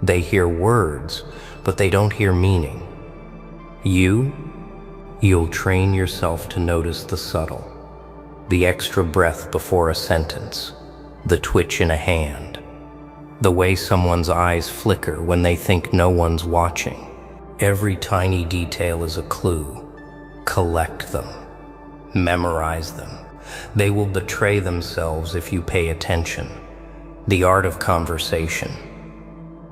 They hear words, but they don't hear meaning. You'll train yourself to notice the subtle, the extra breath before a sentence, the twitch in a hand, the way someone's eyes flicker when they think no one's watching. Every tiny detail is a clue. Collect them. Memorize them. They will betray themselves if you pay attention. The art of conversation.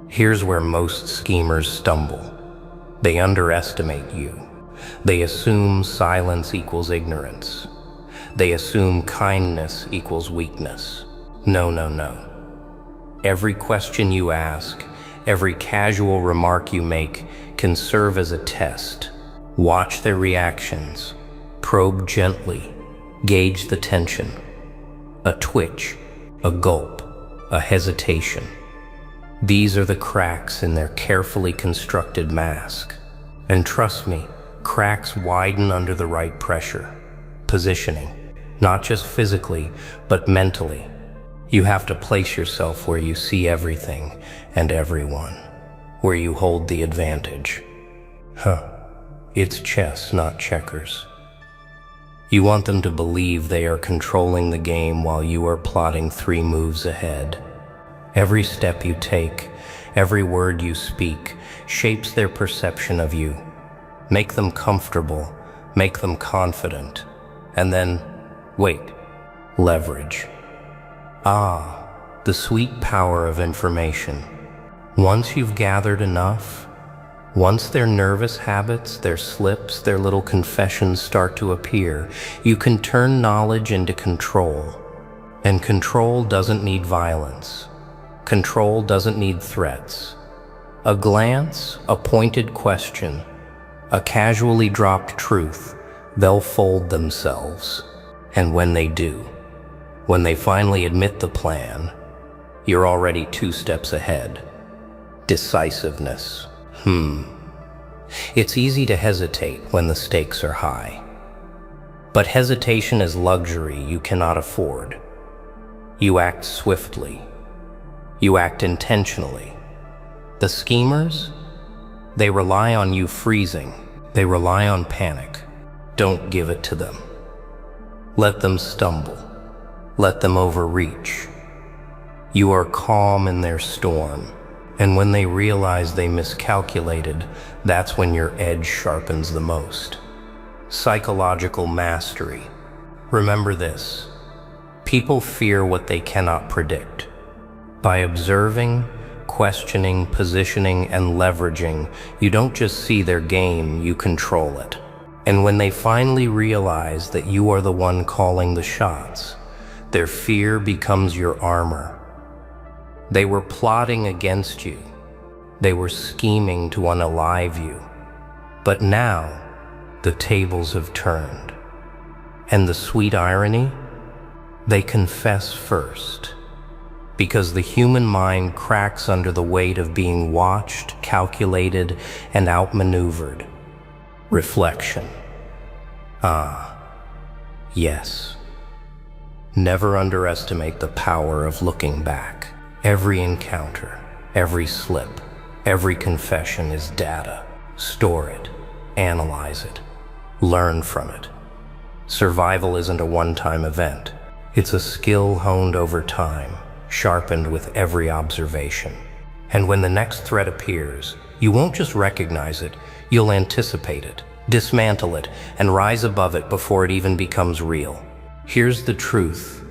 Here's where most schemers stumble. They underestimate you. They assume silence equals ignorance. They assume kindness equals weakness. No. Every question you ask, every casual remark you make can serve as a test. Watch their reactions. Probe gently. Gauge the tension. A twitch, a gulp, a hesitation. These are the cracks in their carefully constructed mask. And trust me, cracks widen under the right pressure. Positioning, not just physically, but mentally. You have to place yourself where you see everything and everyone, where you hold the advantage. It's chess, not checkers. You want them to believe they are controlling the game while you are plotting 3 moves ahead. Every step you take, every word you speak, shapes their perception of you. Make them comfortable, make them confident, and then, leverage. The sweet power of information. Once you've gathered enough, once their nervous habits, their slips, their little confessions start to appear, you can turn knowledge into control. And control doesn't need violence. Control doesn't need threats. A glance, a pointed question, a casually dropped truth, they'll fold themselves. And when they do, when they finally admit the plan, you're already 2 steps ahead. Decisiveness. It's easy to hesitate when the stakes are high. But hesitation is luxury you cannot afford. You act swiftly. You act intentionally. The schemers, they rely on you freezing. They rely on panic. Don't give it to them. Let them stumble. Let them overreach. You are calm in their storm. And when they realize they miscalculated, that's when your edge sharpens the most. Psychological mastery. Remember this. People fear what they cannot predict. By observing, questioning, positioning, and leveraging, you don't just see their game, you control it. And when they finally realize that you are the one calling the shots, their fear becomes your armor. They were plotting against you. They were scheming to unalive you. But now, the tables have turned. And the sweet irony? They confess first. Because the human mind cracks under the weight of being watched, calculated, and outmaneuvered. Reflection. Yes. Never underestimate the power of looking back. Every encounter, every slip, every confession is data. Store it, analyze it, learn from it. Survival isn't a one-time event. It's a skill honed over time, sharpened with every observation. And when the next threat appears, you won't just recognize it, you'll anticipate it. Dismantle it and rise above it before it even becomes real. Here's the truth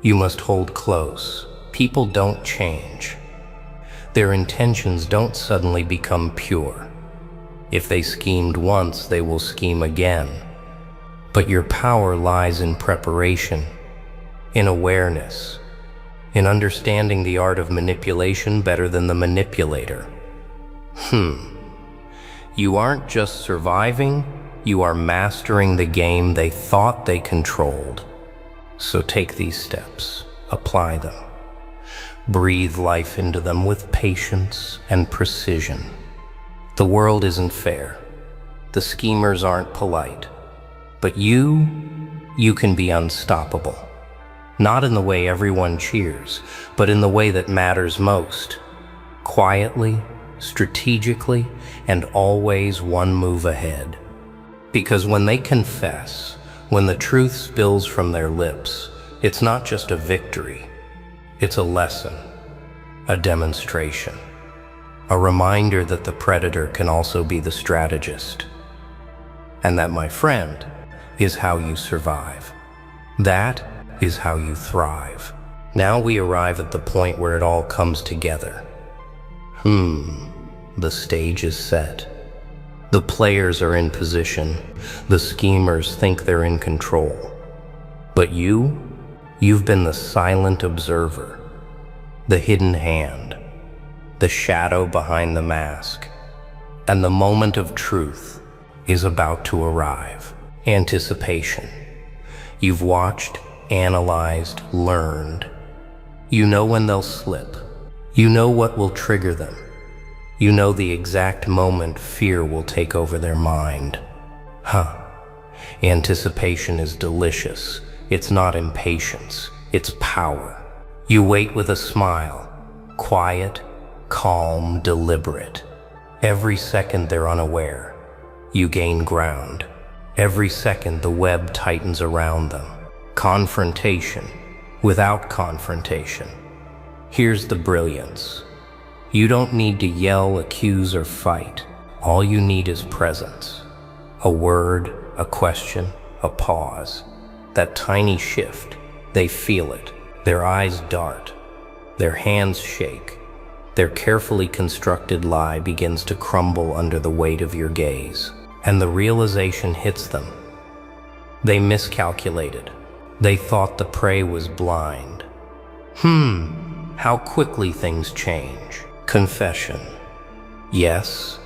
you must hold close. People don't change. Their intentions don't suddenly become pure. If they schemed once, they will scheme again. But your power lies in preparation, in awareness, in understanding the art of manipulation better than the manipulator. You aren't just surviving, you are mastering the game they thought they controlled. So take these steps, apply them. Breathe life into them with patience and precision. The world isn't fair. The schemers aren't polite. But you can be unstoppable. Not in the way everyone cheers, but in the way that matters most. Quietly, strategically, and always one move ahead. Because when they confess, when the truth spills from their lips, it's not just a victory. It's a lesson, a demonstration, a reminder that the predator can also be the strategist. And that, my friend, is how you survive. That is how you thrive. Now we arrive at the point where it all comes together. The stage is set. The players are in position. The schemers think they're in control. But you've been the silent observer, the hidden hand, the shadow behind the mask. And the moment of truth is about to arrive. Anticipation. You've watched, analyzed, learned. You know when they'll slip. You know what will trigger them. You know the exact moment fear will take over their mind. Anticipation is delicious. It's not impatience. It's power. You wait with a smile. Quiet, calm, deliberate. Every second they're unaware. You gain ground. Every second the web tightens around them. Confrontation without confrontation. Here's the brilliance. You don't need to yell, accuse, or fight. All you need is presence. A word, a question, a pause. That tiny shift. They feel it. Their eyes dart. Their hands shake. Their carefully constructed lie begins to crumble under the weight of your gaze. And the realization hits them. They miscalculated. They thought the prey was blind. How quickly things change. Confession. Yes,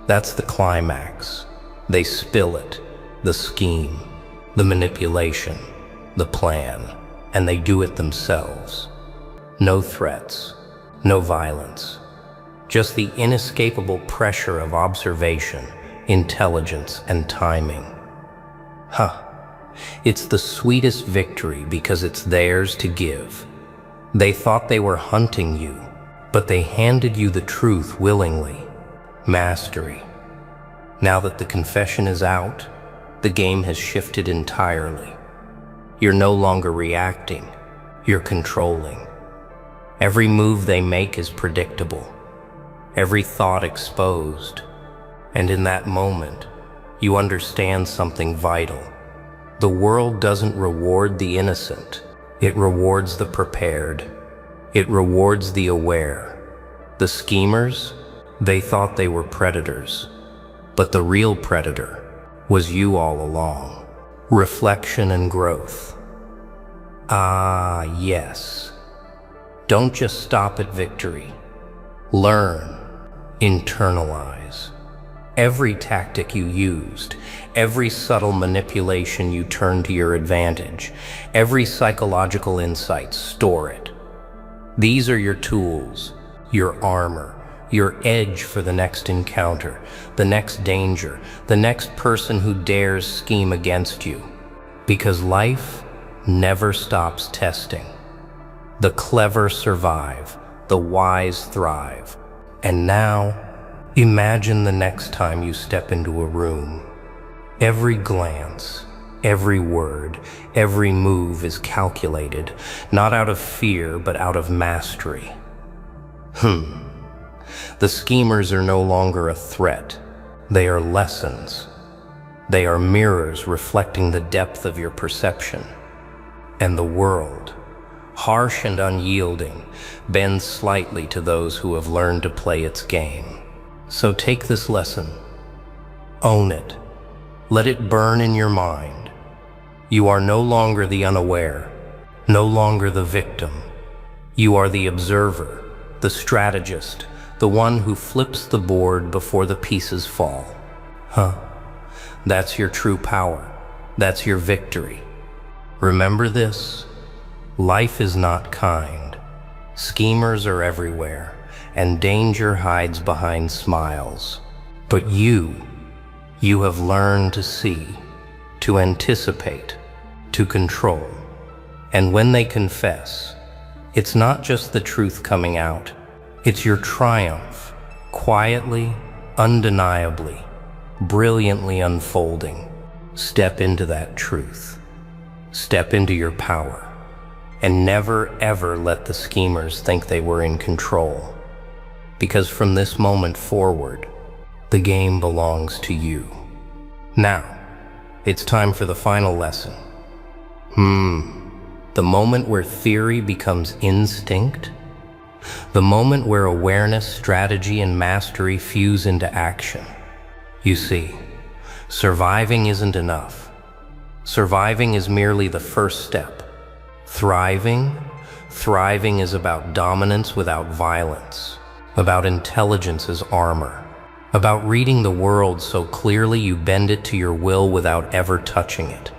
that's the climax. They spill it. The scheme, the manipulation, the plan, and they do it themselves. No threats, no violence. Just the inescapable pressure of observation, intelligence, and timing. It's the sweetest victory because it's theirs to give. They thought they were hunting you, but they handed you the truth willingly. Mastery. Now that the confession is out, the game has shifted entirely. You're no longer reacting, you're controlling. Every move they make is predictable, every thought exposed. And in that moment, you understand something vital. The world doesn't reward the innocent. It rewards the prepared. It rewards the aware. The schemers, they thought they were predators. But the real predator was you all along. Reflection and growth. Yes. Don't just stop at victory. Learn. Internalize. Every tactic you used, every subtle manipulation you turned to your advantage, every psychological insight, store it. These are your tools, your armor, your edge for the next encounter, the next danger, the next person who dares scheme against you. Because life never stops testing. The clever survive, the wise thrive. And now, imagine the next time you step into a room. Every glance, every word, every move is calculated, not out of fear, but out of mastery. The schemers are no longer a threat. They are lessons. They are mirrors reflecting the depth of your perception. And the world, harsh and unyielding, bends slightly to those who have learned to play its game. So take this lesson. Own it. Let it burn in your mind. You are no longer the unaware, no longer the victim. You are the observer, the strategist, the one who flips the board before the pieces fall. That's your true power. That's your victory. Remember this: life is not kind. Schemers are everywhere, and danger hides behind smiles. But you have learned to see, to anticipate, to control. And when they confess, it's not just the truth coming out, it's your triumph, quietly, undeniably, brilliantly unfolding. Step into that truth. Step into your power. And never ever let the schemers think they were in control. Because from this moment forward, the game belongs to you. Now, it's time for the final lesson. The moment where theory becomes instinct. The moment where awareness, strategy, and mastery fuse into action. You see, surviving isn't enough. Surviving is merely the first step. Thriving is about dominance without violence, about intelligence as armor, about reading the world so clearly you bend it to your will without ever touching it.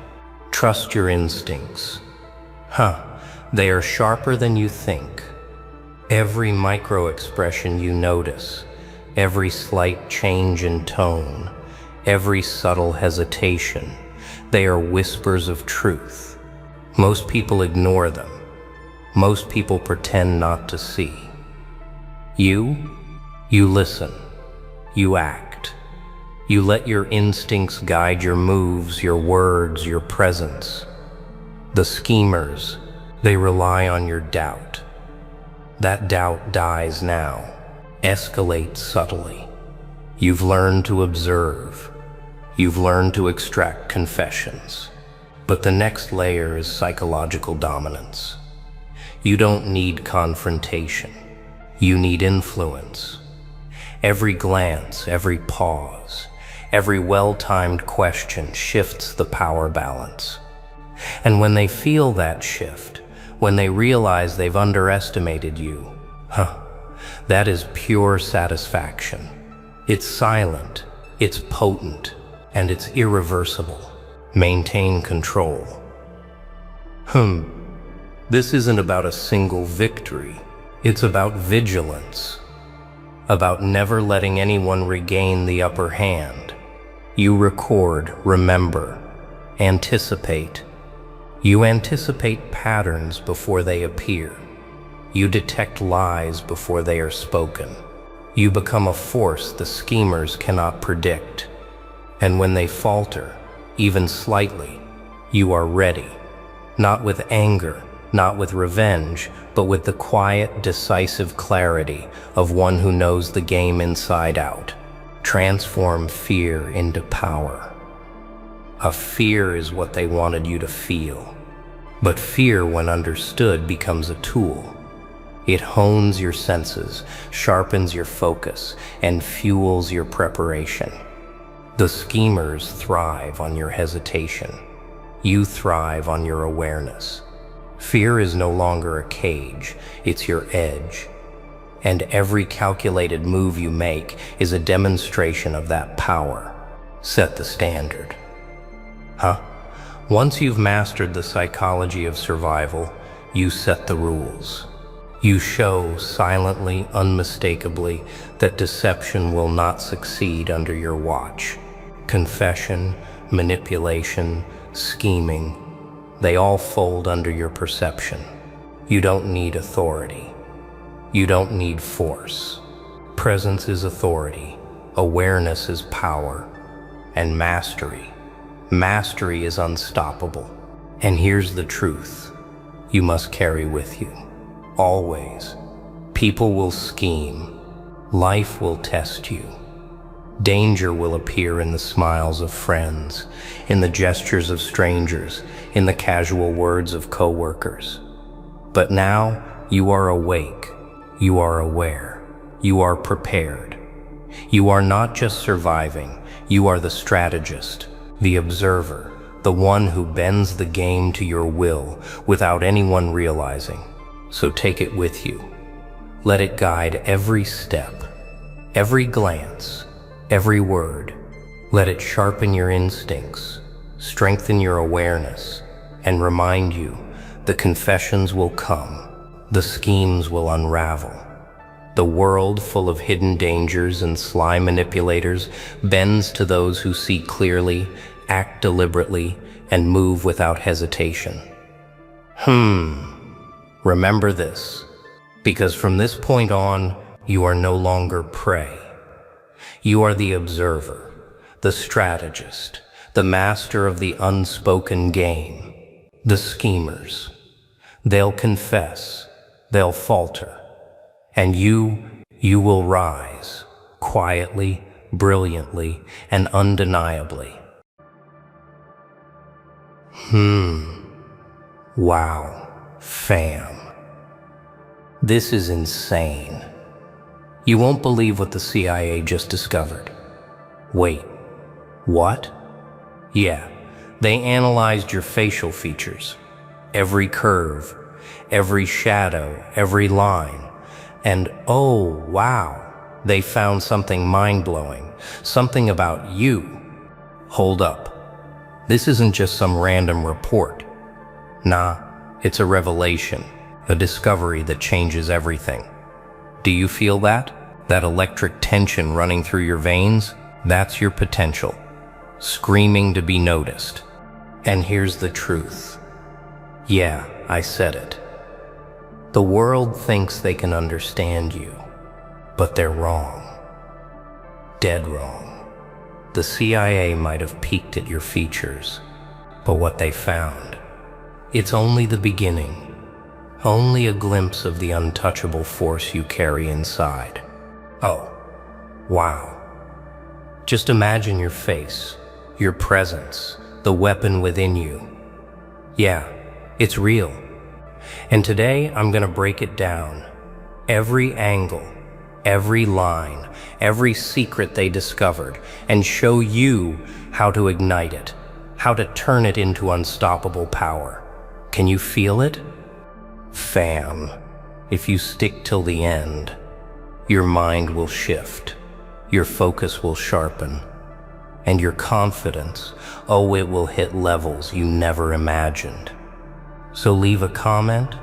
Trust your instincts. They are sharper than you think. Every micro-expression you notice, every slight change in tone, every subtle hesitation, they are whispers of truth. Most people ignore them. Most people pretend not to see. You listen. You act. You let your instincts guide your moves, your words, your presence. The schemers, they rely on your doubt. That doubt dies now, escalates subtly. You've learned to observe. You've learned to extract confessions. But the next layer is psychological dominance. You don't need confrontation. You need influence. Every glance, every pause, every well-timed question shifts the power balance. And when they feel that shift, when they realize they've underestimated you, that is pure satisfaction. It's silent, it's potent, and it's irreversible. Maintain control. This isn't about a single victory. It's about vigilance. About never letting anyone regain the upper hand. You record, remember, anticipate. You anticipate patterns before they appear. You detect lies before they are spoken. You become a force the schemers cannot predict. And when they falter, even slightly, you are ready. Not with anger, not with revenge, but with the quiet, decisive clarity of one who knows the game inside out. Transform fear into power. A fear is what they wanted you to feel. But fear, when understood, becomes a tool. It hones your senses, sharpens your focus, and fuels your preparation. The schemers thrive on your hesitation. You thrive on your awareness. Fear is no longer a cage, it's your edge. And every calculated move you make is a demonstration of that power. Set the standard. Once you've mastered the psychology of survival, you set the rules. You show silently, unmistakably, that deception will not succeed under your watch. Confession, manipulation, scheming, they all fold under your perception. You don't need authority. You don't need force. Presence is authority. Awareness is power. And mastery is unstoppable. And here's the truth you must carry with you. Always. People will scheme. Life will test you. Danger will appear in the smiles of friends, in the gestures of strangers, in the casual words of coworkers. But now you are awake, you are aware, you are prepared. You are not just surviving, you are the strategist, the observer, the one who bends the game to your will without anyone realizing. So take it with you. Let it guide every step, every glance, every word. Let it sharpen your instincts, strengthen your awareness, and remind you the confessions will come, the schemes will unravel. The world, full of hidden dangers and sly manipulators, bends to those who see clearly, act deliberately, and move without hesitation. Remember this, because from this point on, you are no longer prey. You are the observer, the strategist, the master of the unspoken game. The schemers. They'll confess, they'll falter, and you will rise, quietly, brilliantly, and undeniably. Wow, fam. This is insane. You won't believe what the CIA just discovered. Wait, what? Yeah, they analyzed your facial features, every curve, every shadow, every line, and oh wow, they found something mind-blowing, something about you. Hold up. This isn't just some random report. Nah, it's a revelation, a discovery that changes everything. Do you feel that? That electric tension running through your veins? That's your potential, screaming to be noticed. And here's the truth. Yeah, I said it. The world thinks they can understand you, but they're wrong. Dead wrong. The CIA might have peeked at your features, but what they found, it's only the beginning, only a glimpse of the untouchable force you carry inside. Oh, wow. Just imagine your face, your presence, the weapon within you. Yeah, it's real. And today I'm gonna break it down. Every angle, every line, every secret they discovered, and show you how to ignite it, how to turn it into unstoppable power. Can you feel it? Fam, if you stick till the end, your mind will shift, your focus will sharpen, and your confidence, oh, it will hit levels you never imagined. So leave a comment,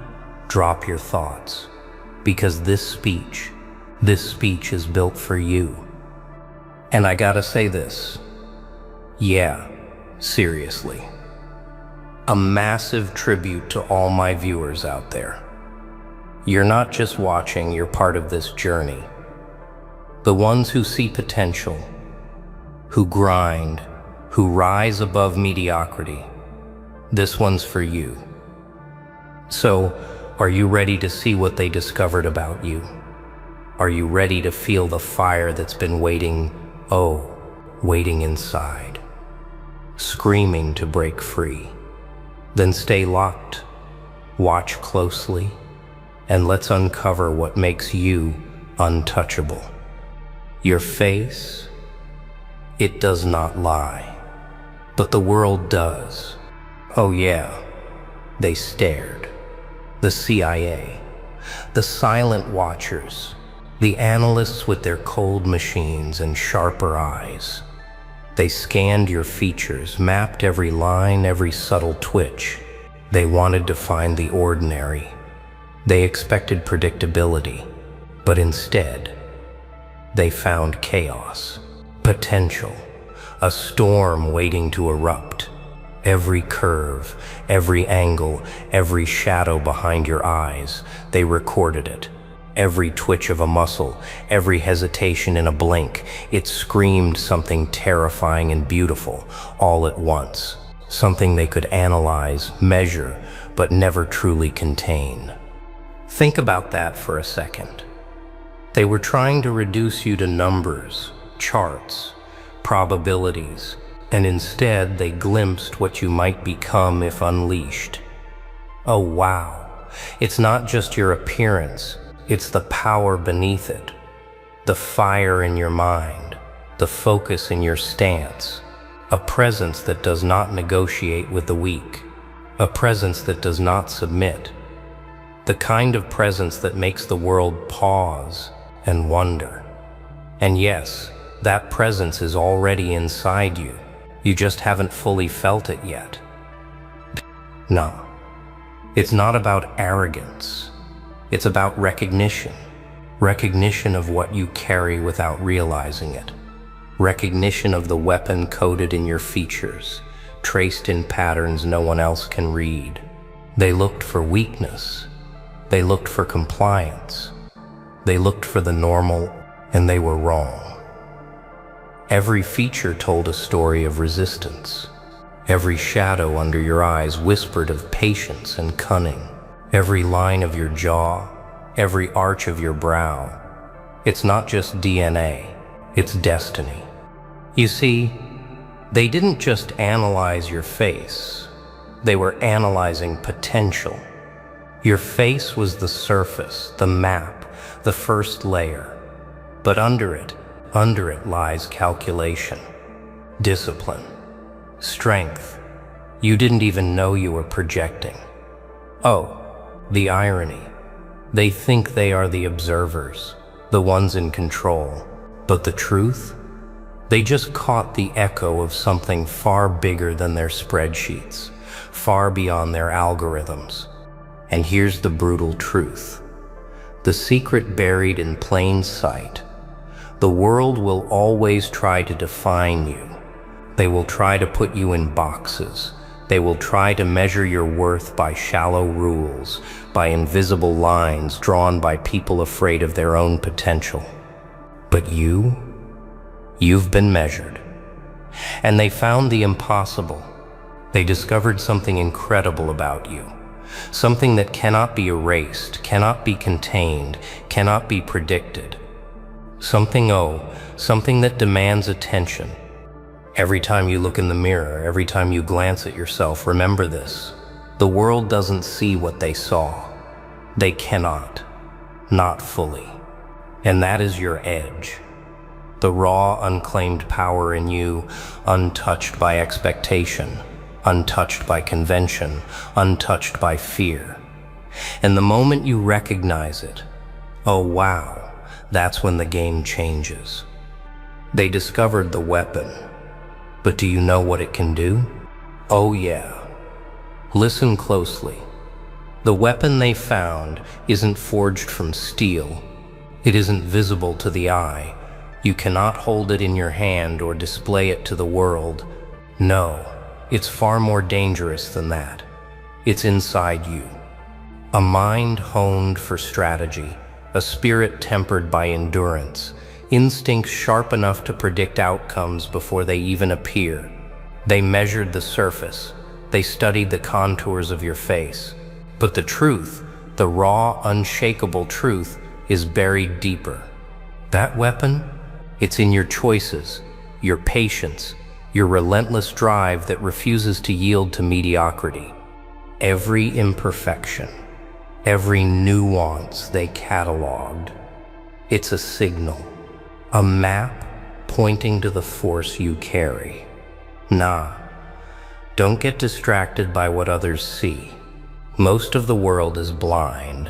drop your thoughts, because this speech is built for you. And I gotta say this, yeah, seriously, a massive tribute to all my viewers out there. You're not just watching, you're part of this journey. The ones who see potential, who grind, who rise above mediocrity. This one's for you. So, are you ready to see what they discovered about you? Are you ready to feel the fire that's been waiting inside, screaming to break free? Then stay locked, watch closely, and let's uncover what makes you untouchable. Your face, it does not lie, but the world does. Oh yeah, they stared. The CIA, the silent watchers, the analysts with their cold machines and sharper eyes. They scanned your features, mapped every line, every subtle twitch. They wanted to find the ordinary. They expected predictability, but instead, they found chaos, potential, a storm waiting to erupt. Every curve, every angle, every shadow behind your eyes, they recorded it. Every twitch of a muscle, every hesitation in a blink, it screamed something terrifying and beautiful all at once. Something they could analyze, measure, but never truly contain. Think about that for a second. They were trying to reduce you to numbers, charts, probabilities, and instead they glimpsed what you might become if unleashed. Oh wow, it's not just your appearance, it's the power beneath it, the fire in your mind, the focus in your stance, a presence that does not negotiate with the weak, a presence that does not submit, the kind of presence that makes the world pause and wonder. And yes, that presence is already inside you. You just haven't fully felt it yet. No, it's not about arrogance. It's about recognition. Recognition of what you carry without realizing it. Recognition of the weapon coded in your features, traced in patterns no one else can read. They looked for weakness. They looked for compliance. They looked for the normal, and they were wrong. Every feature told a story of resistance. Every shadow under your eyes whispered of patience and cunning. Every line of your jaw, every arch of your brow. It's not just DNA, it's destiny. You see, they didn't just analyze your face. They were analyzing potential. Your face was the surface, the map, the first layer. But under it lies calculation, discipline, strength you didn't even know you were projecting. Oh, the irony. They think they are the observers, the ones in control. But the truth? They just caught the echo of something far bigger than their spreadsheets, far beyond their algorithms. And here's the brutal truth. The secret buried in plain sight. The world will always try to define you. They will try to put you in boxes. They will try to measure your worth by shallow rules, by invisible lines drawn by people afraid of their own potential. But you've been measured. And they found the impossible. They discovered something incredible about you. Something that cannot be erased, cannot be contained, cannot be predicted. Something that demands attention. Every time you look in the mirror, every time you glance at yourself, remember this. The world doesn't see what they saw. They cannot. Not fully. And that is your edge. The raw, unclaimed power in you, untouched by expectation, untouched by convention, untouched by fear. And the moment you recognize it, oh wow, that's when the game changes. They discovered the weapon, but do you know what it can do? Oh yeah. Listen closely. The weapon they found isn't forged from steel. It isn't visible to the eye. You cannot hold it in your hand or display it to the world. No, it's far more dangerous than that. It's inside you. A mind honed for strategy, a spirit tempered by endurance, instincts sharp enough to predict outcomes before they even appear. They measured the surface. They studied the contours of your face. But the truth, the raw, unshakable truth, is buried deeper. That weapon? It's in your choices, your patience, your relentless drive that refuses to yield to mediocrity. Every imperfection, every nuance they cataloged. It's a signal, a map pointing to the force you carry. Nah, don't get distracted by what others see. Most of the world is blind.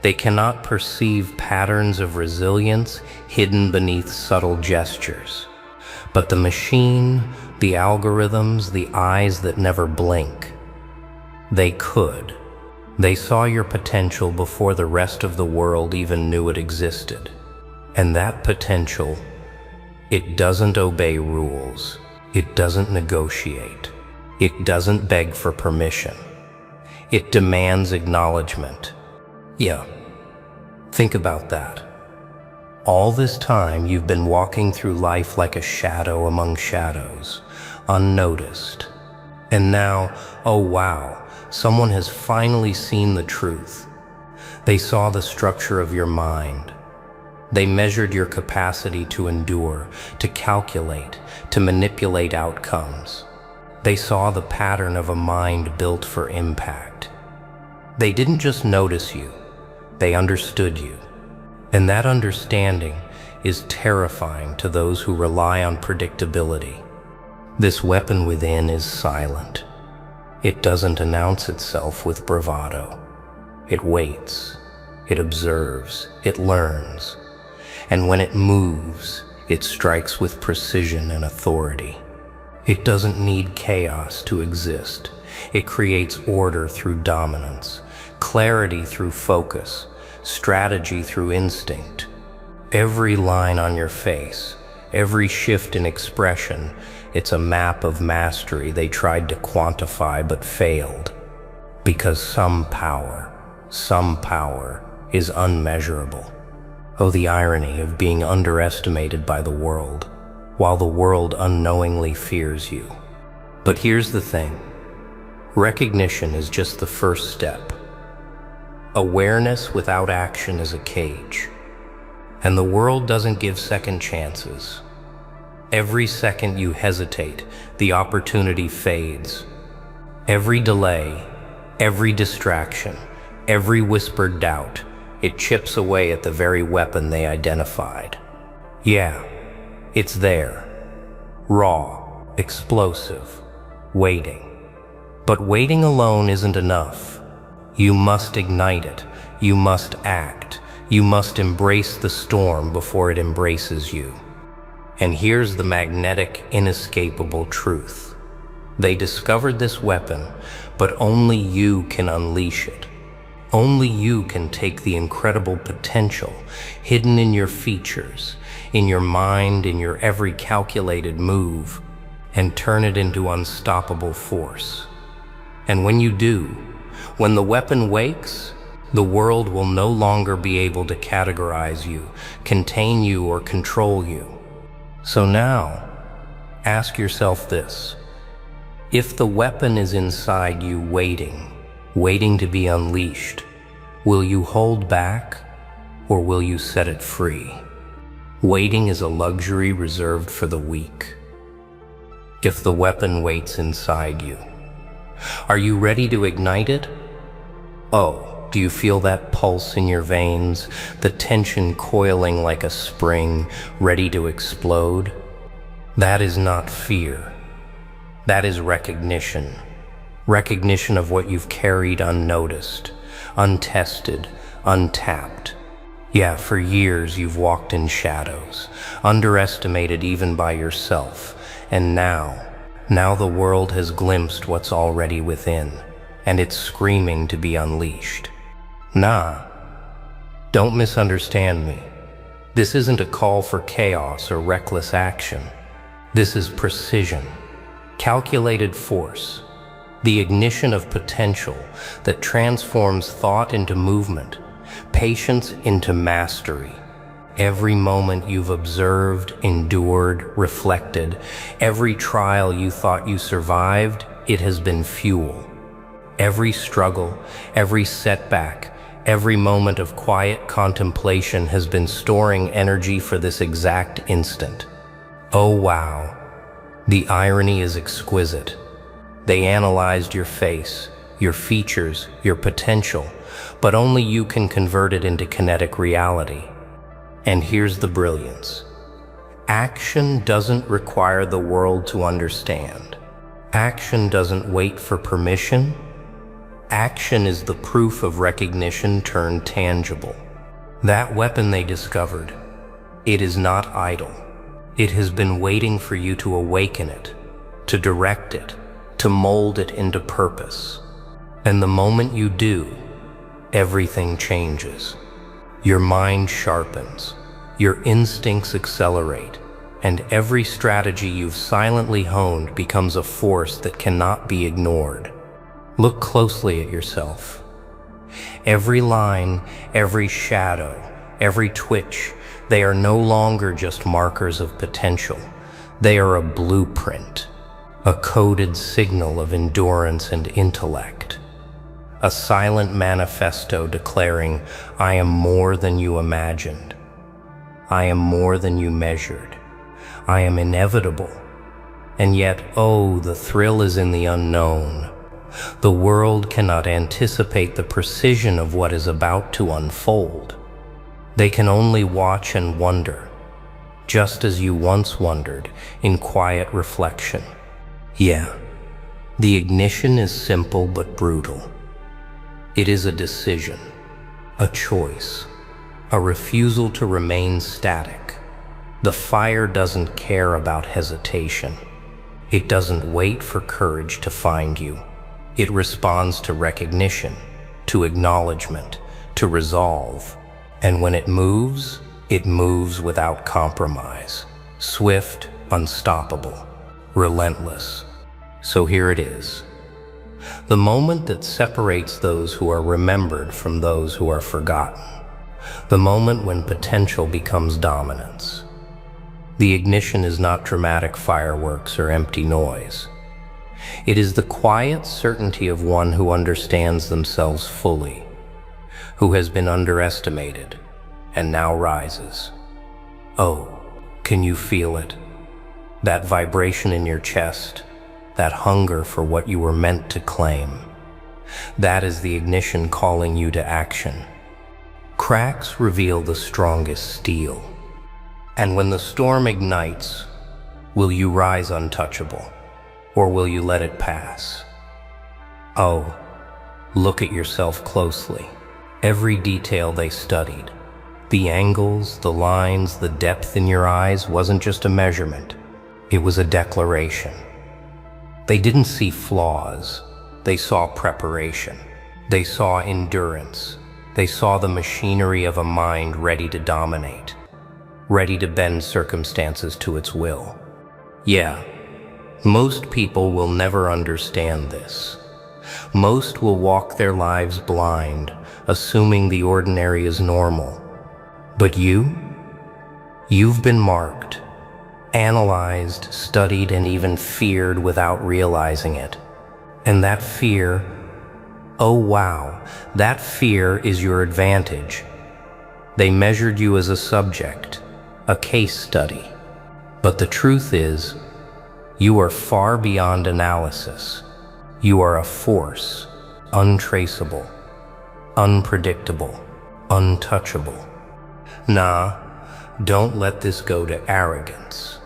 They cannot perceive patterns of resilience hidden beneath subtle gestures. But the machine, the algorithms, the eyes that never blink, they could. They saw your potential before the rest of the world even knew it existed. And that potential, it doesn't obey rules. It doesn't negotiate. It doesn't beg for permission. It demands acknowledgement. Yeah, think about that. All this time you've been walking through life like a shadow among shadows, unnoticed. And now, oh wow, someone has finally seen the truth. They saw the structure of your mind. They measured your capacity to endure, to calculate, to manipulate outcomes. They saw the pattern of a mind built for impact. They didn't just notice you, they understood you. And that understanding is terrifying to those who rely on predictability. This weapon within is silent. It doesn't announce itself with bravado. It waits, it observes, it learns. And when it moves, it strikes with precision and authority. It doesn't need chaos to exist. It creates order through dominance, clarity through focus, strategy through instinct. Every line on your face, every shift in expression, it's a map of mastery they tried to quantify but failed. Because some power is unmeasurable. Oh, the irony of being underestimated by the world, while the world unknowingly fears you. But here's the thing. Recognition is just the first step. Awareness without action is a cage. And the world doesn't give second chances. Every second you hesitate, the opportunity fades. Every delay, every distraction, every whispered doubt, it chips away at the very weapon they identified. Yeah, it's there. Raw, explosive, waiting. But waiting alone isn't enough. You must ignite it. You must act. You must embrace the storm before it embraces you. And here's the magnetic, inescapable truth. They discovered this weapon, but only you can unleash it. Only you can take the incredible potential hidden in your features, in your mind, in your every calculated move, and turn it into unstoppable force. And when you do, when the weapon wakes, the world will no longer be able to categorize you, contain you, or control you. So now, ask yourself this. If the weapon is inside you waiting to be unleashed, will you hold back or will you set it free? Waiting is a luxury reserved for the weak. If the weapon waits inside you, are you ready to ignite it? Oh, do you feel that pulse in your veins, the tension coiling like a spring, ready to explode? That is not fear. That is recognition. Recognition of what you've carried unnoticed, untested, untapped. Yeah, for years you've walked in shadows, underestimated even by yourself. And now the world has glimpsed what's already within, and it's screaming to be unleashed. Nah, don't misunderstand me. This isn't a call for chaos or reckless action. This is precision, calculated force, the ignition of potential that transforms thought into movement, patience into mastery. Every moment you've observed, endured, reflected, every trial you thought you survived, it has been fuel. Every struggle, every setback, every moment of quiet contemplation has been storing energy for this exact instant. Oh wow, the irony is exquisite. They analyzed your face, your features, your potential, but only you can convert it into kinetic reality. And here's the brilliance. Action doesn't require the world to understand. Action doesn't wait for permission. Action is the proof of recognition turned tangible. That weapon they discovered, it is not idle. It has been waiting for you to awaken it, to direct it, to mold it into purpose. And the moment you do, everything changes. Your mind sharpens, your instincts accelerate, and every strategy you've silently honed becomes a force that cannot be ignored. Look closely at yourself. Every line, every shadow, every twitch, they are no longer just markers of potential. They are a blueprint, a coded signal of endurance and intellect. A silent manifesto declaring, I am more than you imagined. I am more than you measured. I am inevitable. And yet, oh, the thrill is in the unknown. The world cannot anticipate the precision of what is about to unfold. They can only watch and wonder, just as you once wondered in quiet reflection. Yeah, the ignition is simple but brutal. It is a decision, a choice, a refusal to remain static. The fire doesn't care about hesitation. It doesn't wait for courage to find you. It responds to recognition, to acknowledgement, to resolve. And when it moves without compromise. Swift, unstoppable, relentless. So here it is. The moment that separates those who are remembered from those who are forgotten. The moment when potential becomes dominance. The ignition is not dramatic fireworks or empty noise. It is the quiet certainty of one who understands themselves fully, who has been underestimated and now rises. Oh, can you feel it? That vibration in your chest, that hunger for what you were meant to claim. That is the ignition calling you to action. Cracks reveal the strongest steel. And when the storm ignites, will you rise untouchable, or will you let it pass? Oh, look at yourself closely. Every detail they studied, the angles, the lines, the depth in your eyes wasn't just a measurement. It was a declaration. They didn't see flaws. They saw preparation. They saw endurance. They saw the machinery of a mind ready to dominate, ready to bend circumstances to its will. Yeah, most people will never understand this. Most will walk their lives blind, assuming the ordinary is normal. But you've been marked, analyzed, studied, and even feared without realizing it. And that fear, oh wow, that fear is your advantage. They measured you as a subject, a case study. But the truth is, you are far beyond analysis. You are a force, untraceable, unpredictable, untouchable. Nah, don't let this go to arrogance.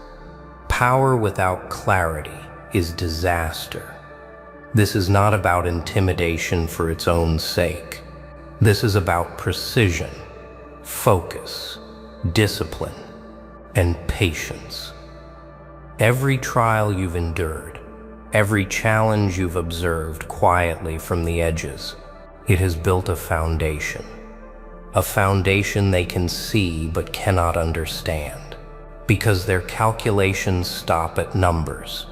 Power without clarity is disaster. This is not about intimidation for its own sake. This is about precision, focus, discipline, and patience. Every trial you've endured, every challenge you've observed quietly from the edges, it has built a foundation they can see but cannot understand, because their calculations stop at numbers.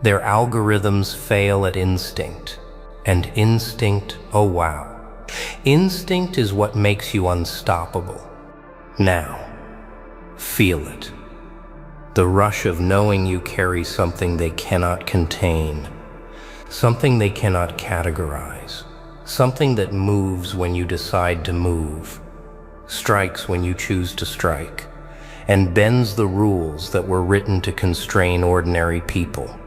Their algorithms fail at instinct, and instinct, oh wow, instinct is what makes you unstoppable. Now, feel it. The rush of knowing you carry something they cannot contain, something they cannot categorize, something that moves when you decide to move, strikes when you choose to strike, and bends the rules that were written to constrain ordinary people.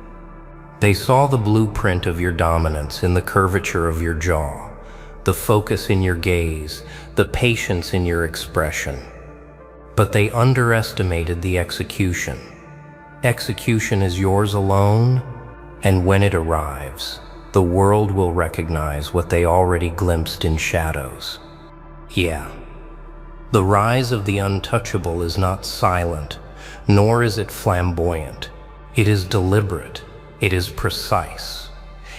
They saw the blueprint of your dominance in the curvature of your jaw, the focus in your gaze, the patience in your expression. But they underestimated the execution. Execution is yours alone, and when it arrives, the world will recognize what they already glimpsed in shadows. Yeah, the rise of the untouchable is not silent, nor is it flamboyant. It is deliberate. It is precise.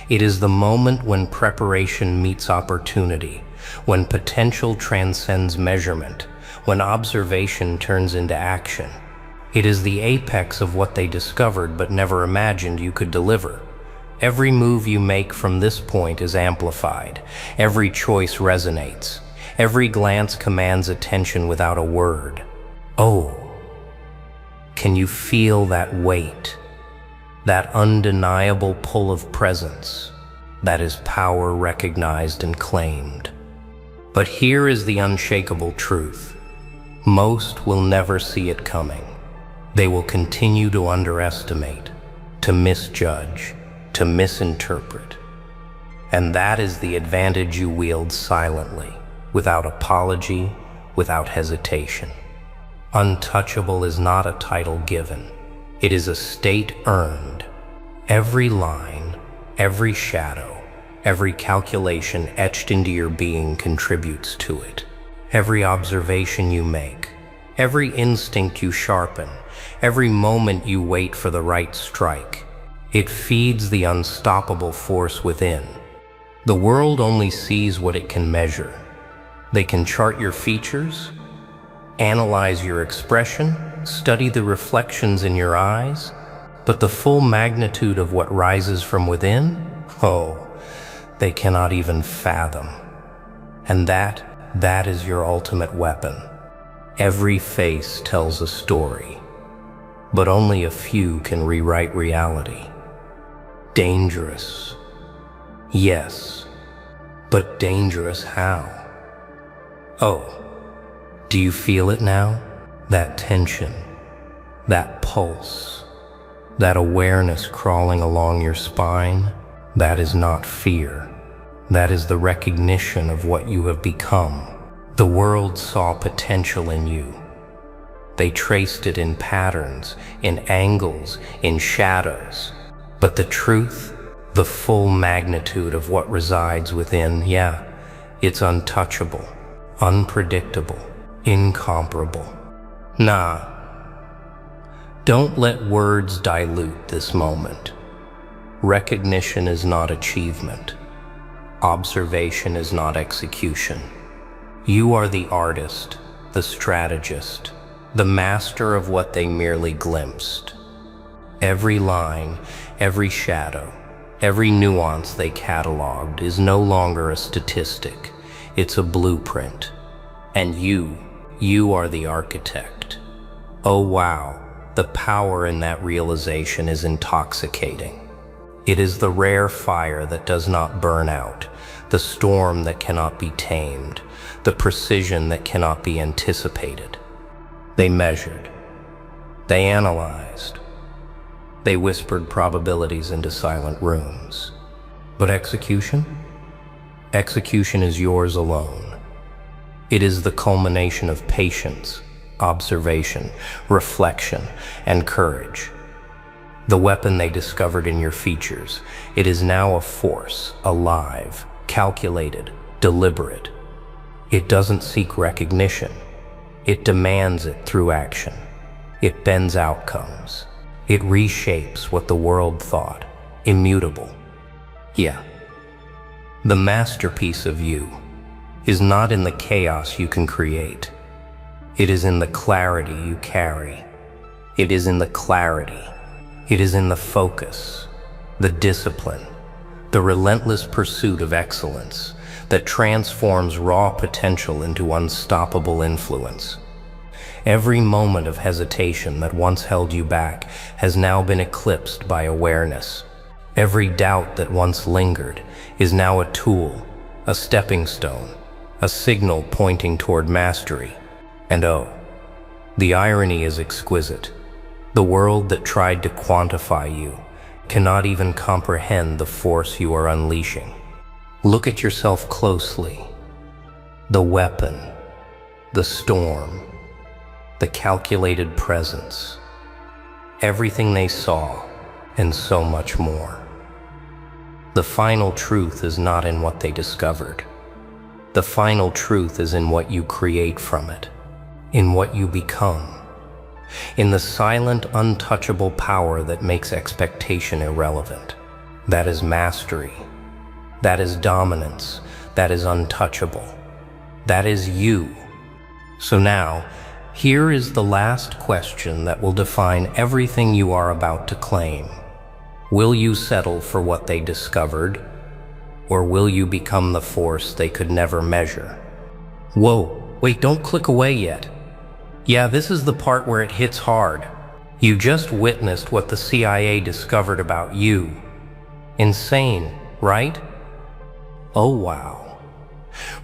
It is the moment when preparation meets opportunity, when potential transcends measurement, when observation turns into action. It is the apex of what they discovered but never imagined you could deliver. Every move you make from this point is amplified. Every choice resonates. Every glance commands attention without a word. Oh, can you feel that weight? That undeniable pull of presence. That is power recognized and claimed. But here is the unshakable truth. Most will never see it coming. They will continue to underestimate, to misjudge, to misinterpret. And that is the advantage you wield silently, without apology, without hesitation. Untouchable is not a title given. It is a state earned. Every line, every shadow, every calculation etched into your being contributes to it. Every observation you make, every instinct you sharpen, every moment you wait for the right strike, it feeds the unstoppable force within. The world only sees what it can measure. They can chart your features, analyze your expression, study the reflections in your eyes, but the full magnitude of what rises from within, oh, they cannot even fathom. And that is your ultimate weapon. Every face tells a story, but only a few can rewrite reality. Dangerous. Yes, but dangerous how? Oh, do you feel it now? That tension, that pulse, that awareness crawling along your spine? That is not fear. That is the recognition of what you have become. The world saw potential in you. They traced it in patterns, in angles, in shadows. But the truth, the full magnitude of what resides within, yeah, it's untouchable, unpredictable, incomparable. Nah, don't let words dilute this moment. Recognition is not achievement. Observation is not execution. You are the artist, the strategist, the master of what they merely glimpsed. Every line, every shadow, every nuance they cataloged is no longer a statistic. It's a blueprint. And you are the architect. Oh wow, the power in that realization is intoxicating. It is the rare fire that does not burn out, the storm that cannot be tamed, the precision that cannot be anticipated. They measured. They analyzed. They whispered probabilities into silent rooms. But execution? Execution is yours alone. It is the culmination of patience, observation, reflection, and courage. The weapon they discovered in your features, it is now a force, alive, calculated, deliberate. It doesn't seek recognition. It demands it through action. It bends outcomes. It reshapes what the world thought immutable. Yeah. The masterpiece of you is not in the chaos you can create. It is in the clarity you carry. It is in the clarity. It is in the focus, the discipline, the relentless pursuit of excellence that transforms raw potential into unstoppable influence. Every moment of hesitation that once held you back has now been eclipsed by awareness. Every doubt that once lingered is now a tool, a stepping stone, a signal pointing toward mastery. And oh, the irony is exquisite. The world that tried to quantify you cannot even comprehend the force you are unleashing. Look at yourself closely. The weapon, the storm, the calculated presence, everything they saw, and so much more. The final truth is not in what they discovered. The final truth is in what you create from it, in what you become, in the silent, untouchable power that makes expectation irrelevant. That is mastery. That is dominance. That is untouchable. That is you. So now, here is the last question that will define everything you are about to claim. Will you settle for what they discovered, or will you become the force they could never measure? Whoa, wait, don't click away yet. Yeah, this is the part where it hits hard. You just witnessed what the CIA discovered about you. Insane, right? Oh wow.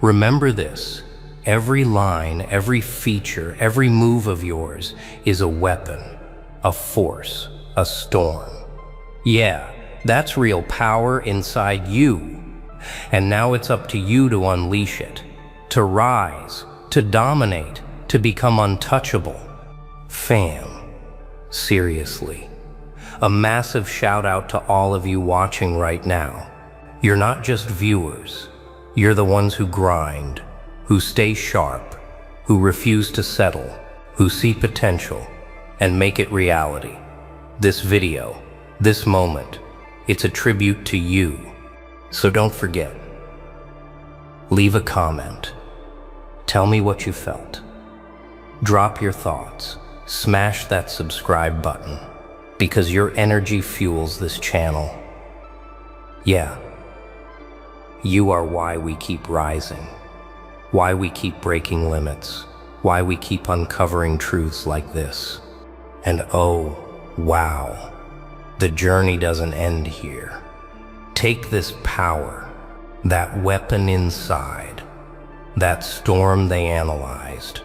Remember this. Every line, every feature, every move of yours is a weapon, a force, a storm. Yeah, that's real power inside you. And now it's up to you to unleash it, to rise, to dominate, to become untouchable. Fam, seriously, a massive shout out to all of you watching right now. You're not just viewers, you're the ones who grind, who stay sharp, who refuse to settle, who see potential and make it reality. This video, this moment, it's a tribute to you. So don't forget, leave a comment. Tell me what you felt. Drop your thoughts. Smash that subscribe button because your energy fuels this channel. Yeah, you are why we keep rising, why we keep breaking limits, why we keep uncovering truths like this. And oh, wow, the journey doesn't end here. Take this power, that weapon inside, that storm they analyzed.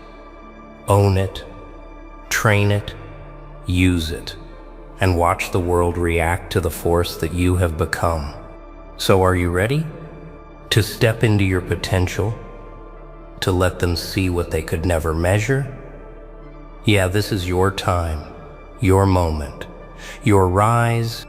Own it, train it, use it, and watch the world react to the force that you have become. So are you ready to step into your potential, to let them see what they could never measure? Yeah, this is your time, your moment, your rise,